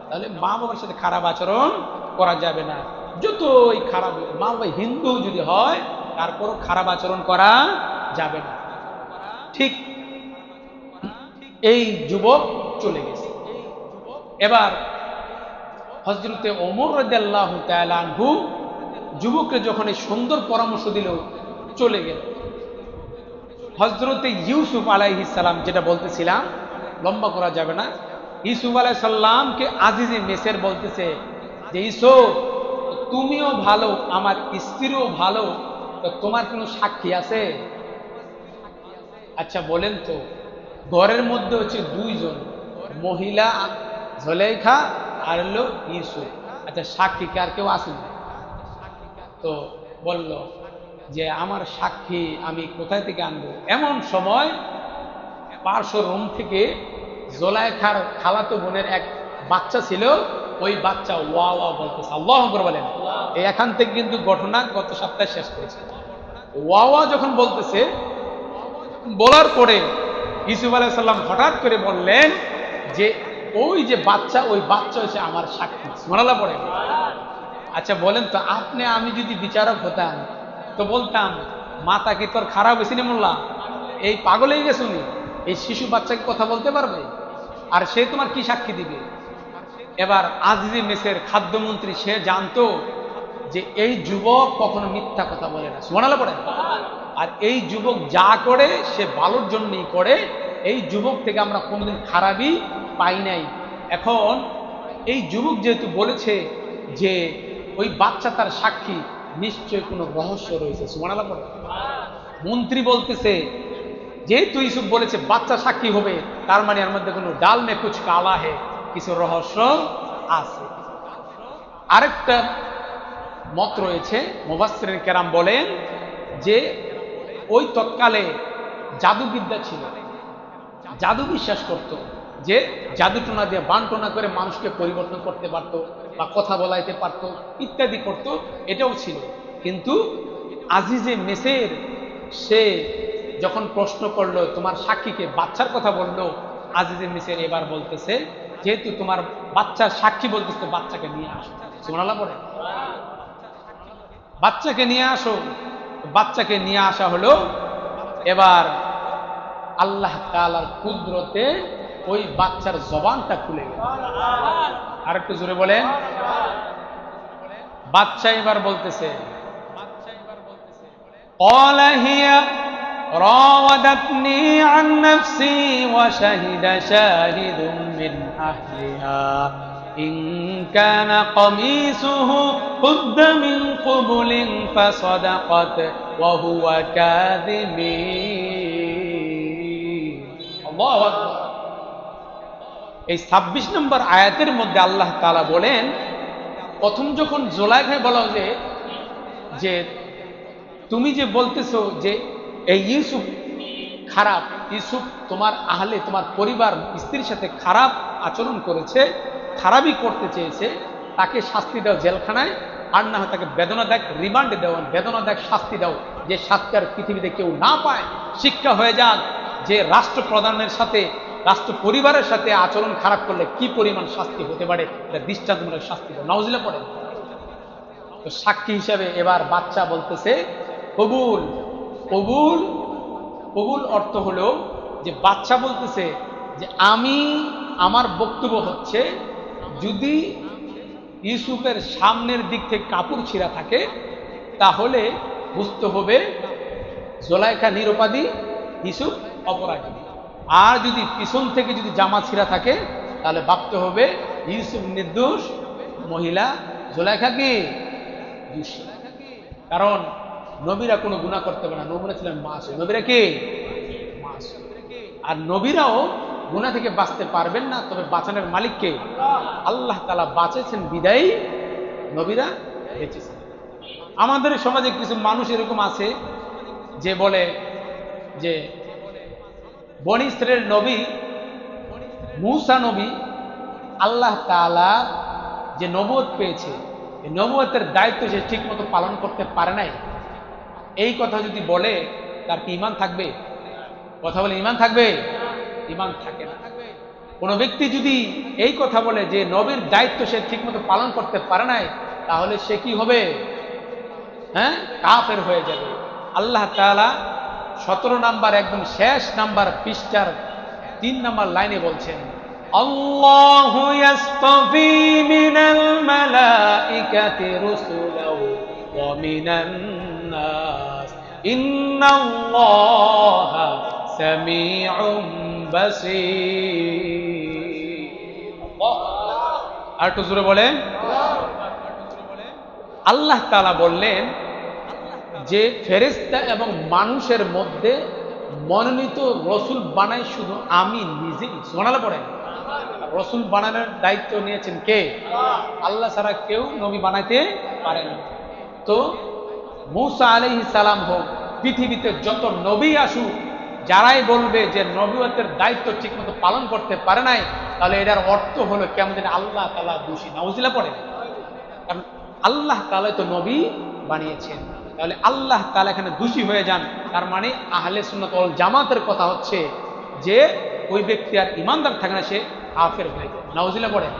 তাহলে মা বাবার সাথে খারাপ আচরণ করা যাবে না। যতই খারাপ মা বাবা হিন্দু যদি হয়, তারপরও খারাপ আচরণ করা যাবে না। ঠিক এই যুবক চলে গেছে। এবার হযরতে ওমর রাদিয়াল্লাহু তাআলা আনহু যুবককে যখন এই সুন্দর পরামর্শ দিল, চলে গেল। হযরতে ইউসুফ আলাইহিস সালাম, যেটা বলতেছিলাম, লম্বা করা যাবে না, ইউসুফ আলাইহিস সালামকে আজিজে মেসের বলতেছে যে, ইউসুফ তুমিও ভালো, আমার স্ত্রীও ভালো, তো তোমার কোনো সাক্ষী আছে? আচ্ছা বলেন তো, ঘরের মধ্যে হচ্ছে 2 জন, মহিলা জুলাইখা আর হলো ইউসুফ, আচ্ছা সাক্ষী কি আর কেউ আছে? তো বলল যে আমার সাক্ষী আমি কোথায় থেকে আনবো? এমন সময় পার্শ্ব রুম থেকে জুলাইখার খালাতো বোনের এক বাচ্চা ছিল, ওই বাচ্চা ওয়া ওয়া বলতেছে। আল্লাহু আকবার বলেন। এখান থেকে কিন্তু ঘটনা গত সপ্তাহে শেষ করেছে। ওয়া ওয়া যখন বলতেছে, বলার পরে ইউসুফ আলাইহিস সালাম হঠাৎ করে বললেন যে ওই যে বাচ্চা, ওই বাচ্চা হচ্ছে আমার সাক্ষী। সুবহানাল্লাহ পড়ে। আচ্ছা বলেন তো, আমি যদি বিচারক হতাম তো বলতাম, মাতা কি তোর খারাপ হয়েছে না মোল্লা? এই পাগল হয়ে গেছ নি? এই শিশু বাচ্চাকে কথা বলতে পারবে? আর সে তোমার কি সাক্ষী দিবে? এবার আজিজে মেসের খাদ্যমন্ত্রী, সে জানতো যে এই যুবক কখনো মিথ্যা কথা বলে না। সুবহানাল্লাহ পড়ে। আর এই যুবক যা করে সে ভালোর জন্যই করে, এই যুবক থেকে আমরা কোনোদিন খারাপই পাই নাই। এখন এই যুবক যেহেতু বলেছে যে ওই বাচ্চা তার সাক্ষী, নিশ্চয় কোনো রহস্য রয়েছে। সুবহানাল্লাহ পড়ে। মন্ত্রী বলতেছে, যেহেতু ইউসুফ বলেছে বাচ্চা সাক্ষী হবে, তার মানে এর মধ্যে কোনো ডাল মে কুছ কালা হে, কিছু রহস্য আছে। আরেকটা মত রয়েছে, মুফাসসিরিন কেরাম বলেন যে ওই তৎকালে জাদুবিদ্যা ছিল, জাদু বিশ্বাস করত, যে জাদুটোনা দিয়ে বানটোনা করে মানুষকে পরিবর্তন করতে পারত বা কথা বলাইতে পারত ইত্যাদি করত, এটাও ছিল। কিন্তু আজিজে মেসের সে যখন প্রশ্ন করলো তোমার সাক্ষীকে, বাচ্চার কথা বললো, আজিজে মেসের এবার বলতেছে, যেহেতু তোমার বাচ্চার সাক্ষী বলতেছে, বাচ্চাকে নিয়ে আসো। সুবহানাল্লাহ পড়ে। বাচ্চাকে নিয়ে আসো। বাচ্চাকে নিয়ে আসা হলো। এবার আল্লাহ তাআলার কুদরতে ওই বাচ্চার জবানটা খুলে গেল। আর একটু জোরে বলেন। বাচ্চা এবার বলতেছে, قال هي راودتني عن نفسي وشهد شاهد من أهلها إن كان قميصه قد من قبل فصدقت وهو كاذب الله أكبر। এই 26 নম্বর আয়াতের মধ্যে আল্লাহ তাআলা বলেন, প্রথম যখন জুলাইখায় বলা যে তুমি যে বলতেছো যে এই ইউসুফ খারাপ, ইউসুফ তোমার আহলে তোমার পরিবার স্ত্রীর সাথে খারাপ আচরণ করেছে, খারাপই করতে চেয়েছে, তাকে শাস্তি দাও জেলখানায়, আর না হয় তাকে বেদনাদায়ক রিমান্ডে দাও, বেদনাদায়ক শাস্তি দাও, যে শাস্তি আর পৃথিবীতে কেউ না পায়। শিক্ষা হয়ে যাক যে রাষ্ট্রপ্রধানের সাথে রাষ্ট্র পরিবারের সাথে আচরণ খারাপ করলে কি পরিমাণ শাস্তি হতে পারে, এটা দৃষ্টান্তমূলক শাস্তি দাও। নাউজুবিল্লাহ পড়ে। তো সাক্ষী হিসাবে এবার বাচ্চা বলতেছে কবুল। কবুল, কবুল অর্থ হলো যে বাচ্চা বলতেছে যে আমার বক্তব্য হচ্ছে, যদি ইউসুফের সামনের দিক থেকে কাপড় ছিঁড়া থাকে তাহলে বুঝতে হবে জুলাইখা নিরপরাধী, ইউসুফ অপরাধী। আর যদি পিছন থেকে যদি জামা ছিঁড়া থাকে তাহলে ভাবতে হবে ইউসুফ নির্দোষ, মহিলা জুলাইখা কি দোষী। কারণ নবীরা কোনো গুনাহ করতে পারে না, নবীরা ছিলেন মাসুম। নবীরা কি মাসুম। আর নবীরাও গুনাহ থেকে বাঁচতে পারবেন না, তবে বাঁচানোর মালিককে আল্লাহ তাআলা বাঁচিয়েছেন বিদায়ী নবীরা বেঁচেছেন। আমাদের সমাজে কিছু মানুষ এরকম আছে যে বলে যে বনী ইসরাইলের নবী মূসা নবী আল্লাহ তাআলা যে নবুয়ত পেয়েছে, এই নবুয়তের দায়িত্ব সে ঠিক মতো পালন করতে পারে নাই, এই কথা যদি বলে তার কি ঈমান থাকবে? কথা বলে ঈমান থাকবে? ঈমান থাকে না। কোন ব্যক্তি যদি এই কথা বলে যে নবীর দায়িত্ব সে ঠিক মতো পালন করতে পারে নাই, তাহলে সে কি হবে? কাফের হয়ে যাবে। আল্লাহ তাআলা 17 নাম্বার একদম শেষ নাম্বার পৃষ্ঠার 3 নাম্বার লাইনে বলছেন, আল্লাহু ইয়াসতাফি মিনাল মালাইকাতি রুসুলাও ওয়া মিনান নাস ইন্নাল্লাহা সামিউম বাসীর। আর একটু জোরে বলেন। আল্লাহ তাআলা বললেন যে ফেরেশতা এবং মানুষের মধ্যে মনোনীত রসুল বানাই শুধু আমি নিজেই। সুবহানাল্লাহ পড়েন। রসুল বানানোর দায়িত্ব নিয়েছেন কে? আল্লাহ ছাড়া কেউ নবী বানাইতে পারে না। তো মূসা আলাইহিস সালাম হোক, পৃথিবীতে যত নবী আসুক, যারাই বলবে যে নবুয়তের দায়িত্ব ঠিকমতো পালন করতে পারে নাই, তাহলে এটার অর্থ হলো কেমন যেন আল্লাহ তাআলা দোষী। নাউজুবিল্লাহ পড়েন। কারণ আল্লাহ তাআলা তো নবী বানিয়েছেন, তাহলে আল্লাহ তাআলা এখানে দোষী হয়ে যান। তার মানে আহলে সুন্নাত ওয়াল জামাতের কথা হচ্ছে যে ওই ব্যক্তি আর ইমানদার থাকে না, সে কাফের হয়ে যায়। নাউজুবিল্লাহ পড়েন।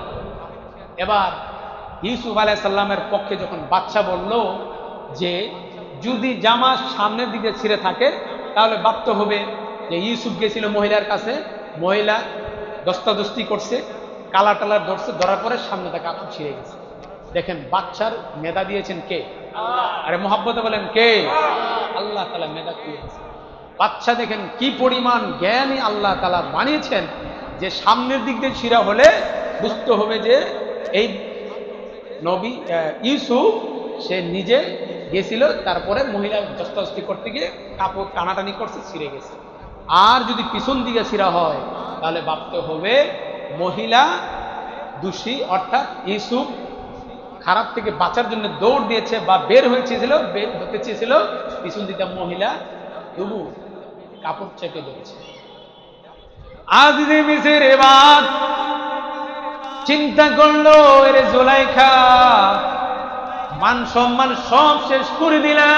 এবার ইউসুফ আলাইহিস সালামের পক্ষে যখন বাচ্চা বলল যে যদি জামা সামনের দিকে ছিঁড়ে থাকে তাহলে ভাবতে হবে যে ইউসুফ গেছিল মহিলার কাছে, মহিলা দস্তাদস্তি করছে, কালা টালা ধরছে, ধরার পরে সামনে তাকে কাপড় ছিঁড়ে গেছে। দেখেন বাচ্চার মেধা দিয়েছেন কে? আরে মোহাব্বতে বলেন কে? আল্লাহ তাআলা মেধা দিয়েছেন। বাচ্চা দেখেন কি পরিমাণ জ্ঞানী আল্লাহ তাআলা বানিয়েছেন, যে সামনের দিক দিয়ে ছিঁড়া হলে বুঝতে হবে যে এই নবী ইউসুফ সে নিজে গেছিল, তারপরে মহিলা দস্তাদস্তি করতে গিয়ে কাপড় টানাটানি করছে, ছিঁড়ে গেছে। আর যদি পিছন দিকে ছিঁড়া হয় তাহলে ভাবতে হবে মহিলা দোষী, অর্থাৎ ইউসুফ খারাপ থেকে বাঁচার জন্য দৌড় দিয়েছে বা বের হতে চেয়েছিল, পিছন দিকে মহিলা তবু কাপড় চেপে ধরেছে। আজ যে মিসের এবার চিন্তা করলো, এরে জুলাইখা মান সম্মান সব শেষ করে দিলা,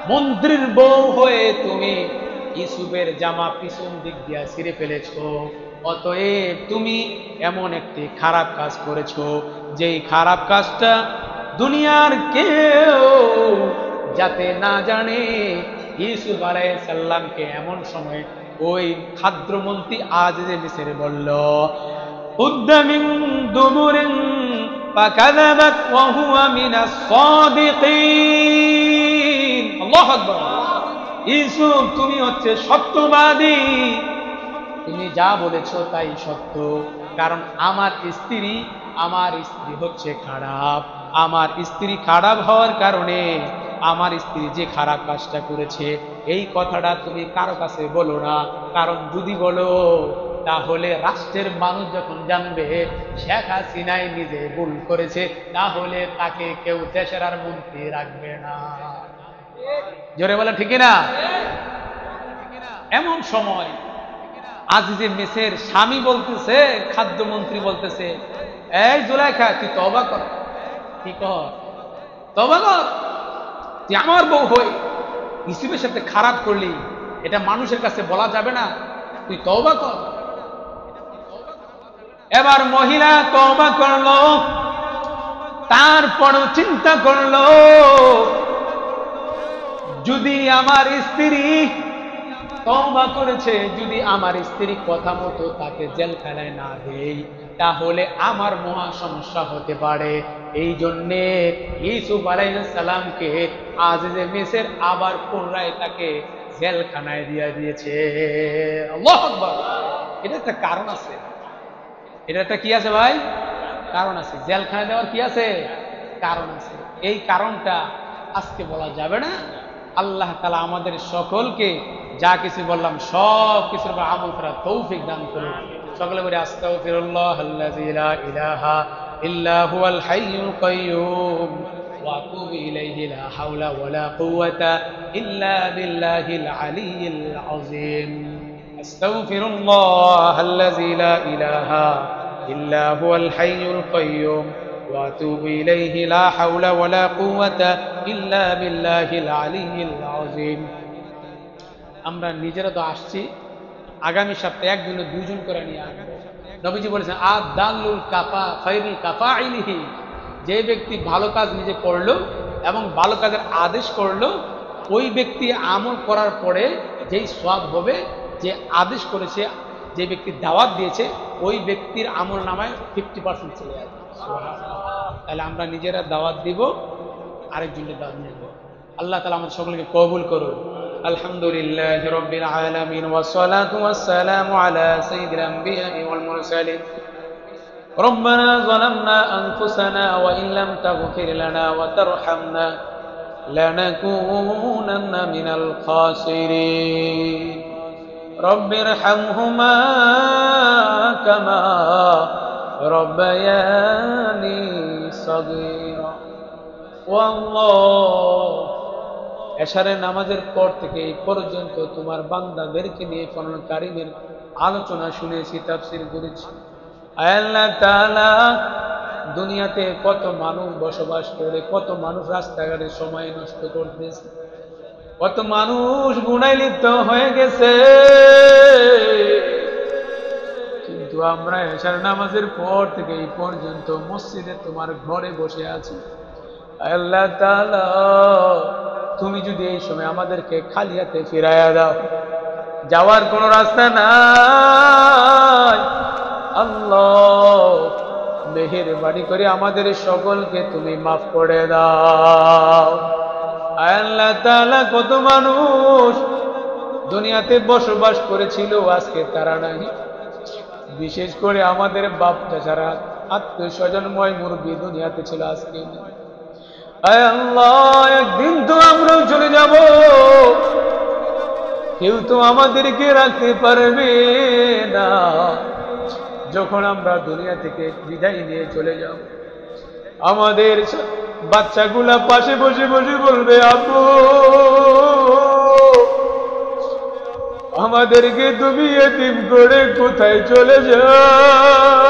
মন্ত্রীর বউ হয়ে তুমি ইউসুফের জামা পিছন দিক দিয়া ছিঁড়ে ফেলেছো। অতএব তুমি এমন একটি খারাপ কাজ করেছো, যেই খারাপ কাজটা দুনিয়ার কেউ যাতে না জানে। ইউসুফ আলাইহিস সালামকে এমন সময় ওই খাদ্যমন্ত্রী আজিজে মিসরে বলল, উদ্দামিন দুবুরিন ফাকাযাবাত ওয়া হুয়া মিনাস সাদিকিন। আল্লাহু আকবার। ইউসুফ, তুমি হচ্ছে সত্যবাদী, তুমি যা বলেছো তাই সত্য। কারণ আমার স্ত্রী হচ্ছে খারাপ। আমার স্ত্রী খারাপ হওয়ার কারণে আমার স্ত্রী যে খারাপ কাজটা করেছে এই কথাটা তুমি কারো কাছে বলো না। কারণ যদি বলো তাহলে রাষ্ট্রের মানুষ যখন জানবে শেখ হাসিনাই নিজে ভুল করেছে, তাহলে তাকে কেউ দেশের আর মন্ত্রী রাখবে না। জোরে বলে ঠিক না? এমন সময় আজিজে মিসর স্বামী বলতেছে, খাদ্যমন্ত্রী বলতেছে, এই জুলাইখা, তুই তওবা কর। কি কর? তওবা কর। তুই আমার বউ হই ইউসুফের সাথে খারাপ করলি, এটা মানুষের কাছে বলা যাবে না, তুই তওবা কর। এবার মহিলা তওবা করলো, তারপরও চিন্তা করলো, যদি আমার স্ত্রী তওবা করেছে, যদি আমার স্ত্রী কথা মতো তাকে জেলখানায় না দেই, তাহলে আমার মহা সমস্যা হতে পারে। এই জন্যে ইউসুফ আলাইহিস সালামকে আজিজে মিসর আবার পুনরায় তাকে জেলখানায় দিয়ে দিয়েছে। আল্লাহু আকবার। এটা একটা কারণ আছে, এটা একটা কি আছে ভাই? কারণ আছে। জেলখানায় দেওয়ার কি আছে? কারণ আছে। এই কারণটা আজকে বলা যাবে না। আল্লাহ তাআলা আমাদের সকলকে যা কিছু বললাম সব কিছুর উপর আমল করার তৌফিক দান করুন। সকলে বলি আস্তাগফিরুল্লাহাল্লাযী লা ইলাহা ইল্লা হুয়াল হাইয়ুল কাইয়্যুম ওয়া আতুবু ইলাইহি লা হাওলা ওয়ালা কুওয়াতা ইল্লা বিল্লাহিল আলিয়্যিল আযীম। আস্তাগফিরুল্লাহাল্লাযী লা ইলাহা ইল্লা হুয়াল হাইয়ুল কাইয়্যুম ওয়া আতুবু ইলাইহি লা হাওলা ওয়ালা কুওয়াতা ইল্লা বিল্লাহিল আলিয়্যিল আযীম। আমরা নিজেরা তো আসছি, আগামী সপ্তাহে একজনে দুজন করে নিয়ে আসবো। নবীজি বলেছেন, আদ-দাল্লুল কাফা খায়রুল কাফাইলিহি, যে ব্যক্তি ভালো কাজ নিজে করলো এবং ভালো কাজের আদেশ করলো, ওই ব্যক্তি আমল করার পরে যেই সওয়াব হবে, যে আদেশ করেছে, যে ব্যক্তি দাওয়াত দিয়েছে, ওই ব্যক্তির আমল নামায় 50% চলে যাবে। তাহলে আমরা নিজেরা দাওয়াত দিব, আরেকজনকে দাওয়াত নেব। আল্লাহ তাআলা আমাদের সকলকে কবুল করুন। আলহামদুলিল্লাহি রাব্বিল আলামিন ওয়াস সালাতু ওয়াস সালামু আলা সাইয়্যিদিল আমবিয়া'i ওয়াল মুরসালিন। রব্বানা যালামনা আনফুসানা ওয়া ইন লাম তাগফির লানা ওয়া তারহামনা লানাকুনান্না মিনাল খাসিরিন। রব্বিরহামহুমা কামা রব্বায়ানি সাগীরা। ওয়াল্লাহ, এশারের নামাজের পর থেকে এই পর্যন্ত তোমার বান্দাদেরকে নিয়ে কোরআন কারীমের আলোচনা শুনেছি, তাফসীর করেছি। আল্লাহ তাআলা, দুনিয়াতে কত মানুষ বসবাস করে, কত মানুষ রাস্তাঘাটে সময় নষ্ট করতেছে, কত মানুষ গুনাহে লিপ্ত হয়ে গেছে, কিন্তু আমরা এশার নামাজের পর থেকে এই পর্যন্ত মসজিদে তোমার ঘরে বসে আছি। আল্লাহ তাআলা, তুমি যদি এই সময় আমাদেরকে খালি হাতে ফিরাইয়া দাও, যাওয়ার কোন রাস্তা নাই, আল্লাহ মেহেরবানি করে আমাদের সকলকে তুমি মাফ করে দাও। আল্লাহ তাআলা, কত মানুষ দুনিয়াতে বসবাস করেছিল, আজকে তারা নাই। বিশেষ করে আমাদের বাপ চাচারা, আত্মীয় স্বজনময় মুরব্বী দুনিয়াতে ছিল, আজকে নেই। আয় আল্লাহ, একদিন তো আমরাও চলে যাব, কেউ তো আমাদেরকে রাখতে পারবে না। যখন আমরা দুনিয়া থেকে বিদায় নিয়ে চলে যাব, আমাদের বাচ্চাগুলা পাশে বসে বসে বলবে, আব্বু আমাদেরকে তুমি এতিম করে কোথায় চলে যাও।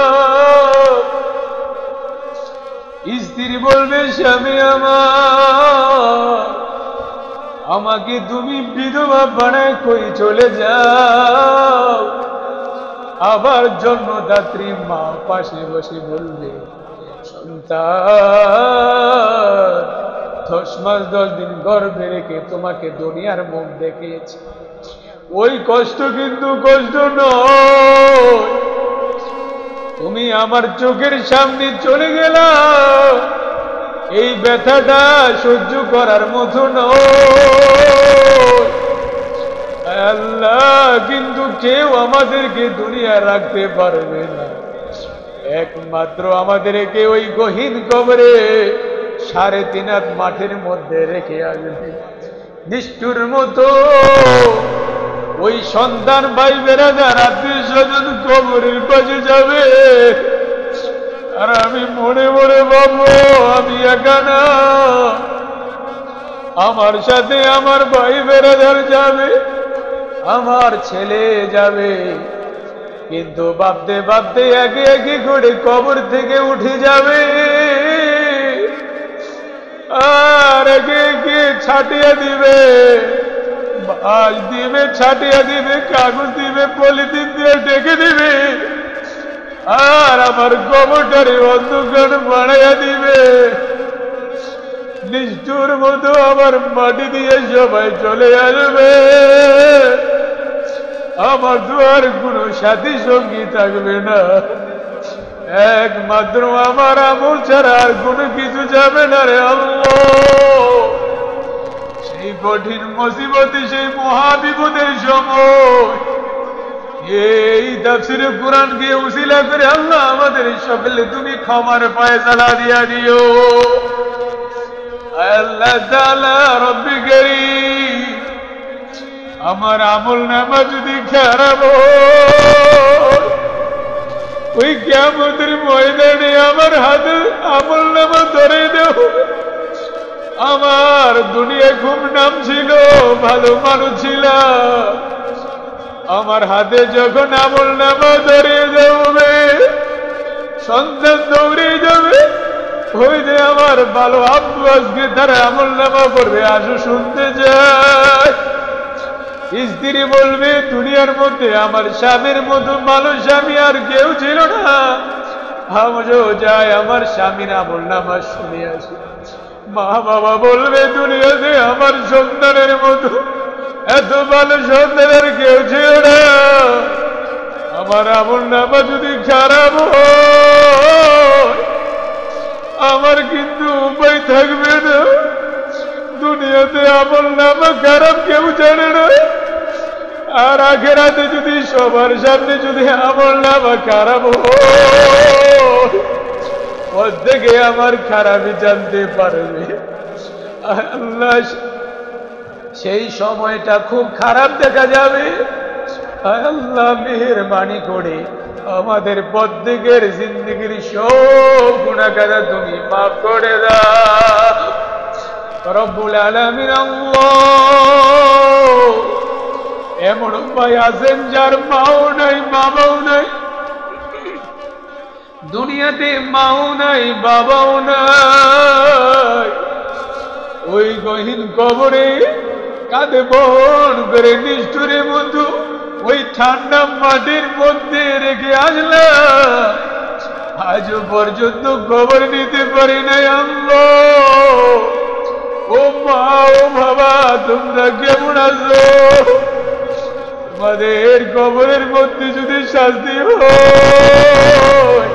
স্ত্রী বলবে, স্বামী আমার আমাকে তুমি বিধবা বানায় কই চলে যাও। আবার জন্মদাত্রী মা পাশে বসে বলবে, সন্তান 10 মাস 10 দিন গর্ভে রেখে তোমাকে দুনিয়ার মুখ দেখিয়েছি, ওই কষ্ট কিন্তু কষ্ট নয়, তুমি আমার চোখের সামনে চলে গেলা, এই ব্যথাটা সহ্য করার মতো নয়। আল্লাহ, কিন্তু কেউ আমাদেরকে দুনিয়ায় রাখতে পারবে না, একমাত্র আমাদেরকে ওই গহীন কবরে 3.5 হাত মাঠের মধ্যে রেখে আসবে। নিষ্ঠুর মতো ওই সন্তান ভাই বেরাদার আত্মীয় স্বজন কবরের পাশে যাবে, আর আমি মনে মনে ভাববো আমি একা না, আমার সাথে আমার ভাই বেরাদার যাবে, আমার ছেলে যাবে। কিন্তু ভাবতে ভাবতে একে একে করে কবর থেকে উঠে যাবে, আর একে একে ছাটিয়ে দিবে, বাঁশ দিবে, ছাটিয়ে দিবে, কাগজ দিবে, পলিথিন দিয়ে ঢেকে দিবে, আর আমার কবরটারে অন্ধকার বাড়াইয়া দিবে। নিষ্ঠুর মতো আমার মাটি দিয়ে সবাই চলে আসবে, আমার দুয়ার কোনো সাথী সঙ্গী থাকবে না, একমাত্র আমার আমল ছাড়া আর কোনো কিছু যাবে না রে আল্লাহ। সেই কঠিন মুসিবতে, সেই মহাবিপদের সময় এই তাফসীরে কোরআনকে উসিলা করে আল্লাহ আমাদের সকলে তুমি ক্ষমার ফয়সালা দিয়া দিও। আল্লাহ তাআলা রব্বি কারীম, আমার আমল নামা যদি খারাপ হয়, ওই কিয়ামতের ময়দানে আমার হাতে আমল নামা ধরে দেও। আমার দুনিয়া খুব নাম ছিল, ভালো মানুষ ছিলাম, আমার হাতে যখন আমল নামা ধরে যাবে, সন্তান দৌড়ে যাবে, ওই যে আমার ভালো আব্বু আজকে তারা আমল নামা করবে, আসো শুনতে যায়। স্ত্রী বলবে দুনিয়ার মধ্যে আমার স্বামীর মতো ভালো স্বামী আর কেউ ছিল না, আমিও যাই আমার স্বামীর আমল নামা শুনে আসি। মা বাবা বলবে দুনিয়াতে আমার সন্তানের মতো এত ভালো সন্তানের কেউ ছিল না, আমার আমল নামা যদি খারাপ হয় আমার কিন্তু উপায় থাকবে না। দুনিয়াতে আমল নামা খারাপ কেউ জানে না, আর আখিরাতে যদি সবার সামনে যদি আমল নামা খারাপ হয়, ওর থেকে আমার খারাপই জানতে পারবে। আল্লাহ, সেই সময়টা খুব খারাপ দেখা যাবে। আল্লাহ মেহেরবানি করে আমাদের প্রত্যেকের জিন্দেগির সব গুনাহ তুমি মাফ করে দাও রব্বুল আলামিন। আল্লাহ, এমন ভাই আছেন যার মাও নাই বাবাও নাই, দুনিয়াতে মাও নাই বাবাও নাই, ওই গহীন কবরে কাঁধে বহন করে নিষ্ঠুরে বন্ধু ওই ঠান্ডা মাটির মধ্যে রেখে আসলাম, আজও পর্যন্ত খবর নিতে পারি নাই। আল্লাহ, ও মা ও বাবা তোমরা কেমন আছো? তোমাদের কবরের মধ্যে যদি শাস্তি হয়,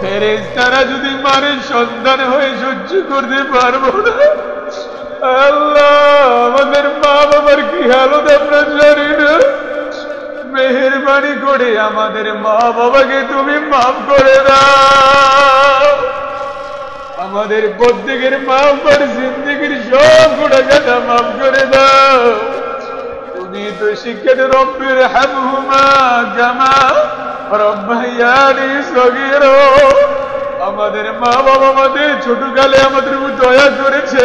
ফেরেশতারা যদি মারে সন্তান হয়ে সহ্য করতে পারবো না। আল্লাহ, আমাদের মা বাবার কি হালত আমরা জানি না, মেহেরবানি করে আমাদের মা বাবাকে তুমি মাফ করে দাও। আমাদের প্রত্যেকের মা বাবার জিন্দেগির সব গুনাহগানা মাফ করে দাও। তুমি তো শিক্ষিত রব্বির হামহুমা কামা রব্বায়ানি সগীরা। আমাদের মা বাবা আমাদের ছোটকালে আমাদের উপর দয়া করেছে,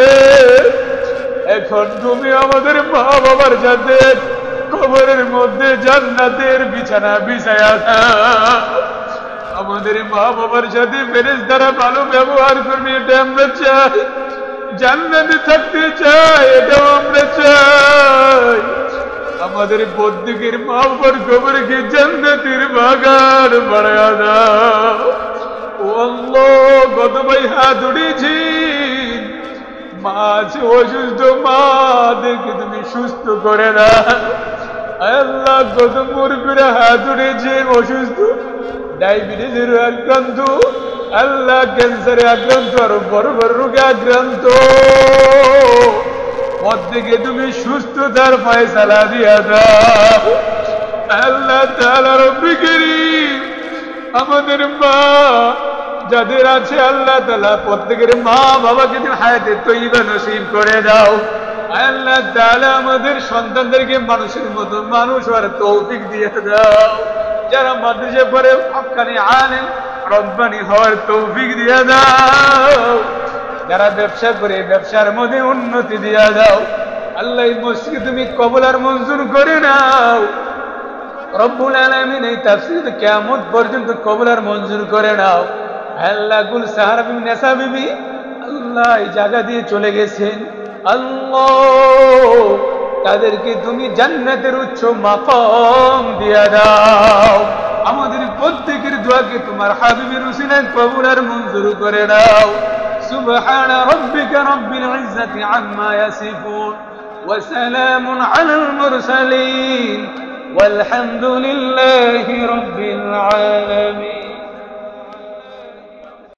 এখন তুমি আমাদের মা বাবার সাথে কবরের মধ্যে জান্নাতের বিছানা বিছায়া দাও। আমাদের মা বাবার সাথে ফেরেশতারা ভালো ব্যবহার করবে, এটা আমরা চাই। জান্নাতে থাকতে চাই, এটাও আমরা চাই। আমাদের প্রত্যেকের মা বাবার কবরকে জান্নাতের বাগান বানায়া দাও। ও আল্লাহ, কত ভাই হাত উঠেছি, মা আছে অসুস্থ, মা দেখে তুমি সুস্থ করে দাও। আল্লাহ কত মুরব্বীরা হাত উঠেছে অসুস্থ, ডায়াবেটিসের আক্রান্ত, আল্লাহ ক্যান্সারে আক্রান্ত, আরো বড় বড় রোগে আক্রান্ত, প্রত্যেকে তুমি সুস্থতার ফয়সালা দিয়া দাও। আল্লাহ তাআলা রব্বুল কারীম, আমাদের মা যাদের আছে আল্লাহ তাআলা প্রত্যেকের মা বাবাকে তুমি হায়াতে তৈয়বা নসিব করে দাও। আল্লাহ তাআলা আমাদের সন্তানদেরকে মানুষের মতো মানুষ হওয়ার তৌফিক দিয়ে দাও। যারা মাদ্রাসা পড়ে হক্কানি আলেম রব্বানি হওয়ার তৌফিক দিয়ে দাও। যারা ব্যবসা করে ব্যবসার মধ্যে উন্নতি দিয়ে দাও। আল্লাহ এই মসজিদকে তুমি কবুল আর মঞ্জুর করে নাও। রব্বুল আলামিন এই তাফসীর কিয়ামত পর্যন্ত কবুল আর মঞ্জুর করে নাও। আল্লাহ গুল সাহারা বিবি নেসা বিবি আল্লাহ এই জায়গা দিয়ে চলে গেছেন, আল্লাহ তাদেরকে তুমি জান্নাতের উচ্চ মাকাম দিয়ে দাও। আমাদের প্রত্যেকের দোয়াকে তোমার হাবিবের উসিলায় কবুল আর মঞ্জুর করে নাও। সুবহানা রাব্বিকা রাব্বিল ইজ্জাতি আম্মা ইয়াসিফুন ওয়া সালামুন আলাল মুরসালিন ওয়ালহামদুলিল্লাহি রাব্বিল আলামিন।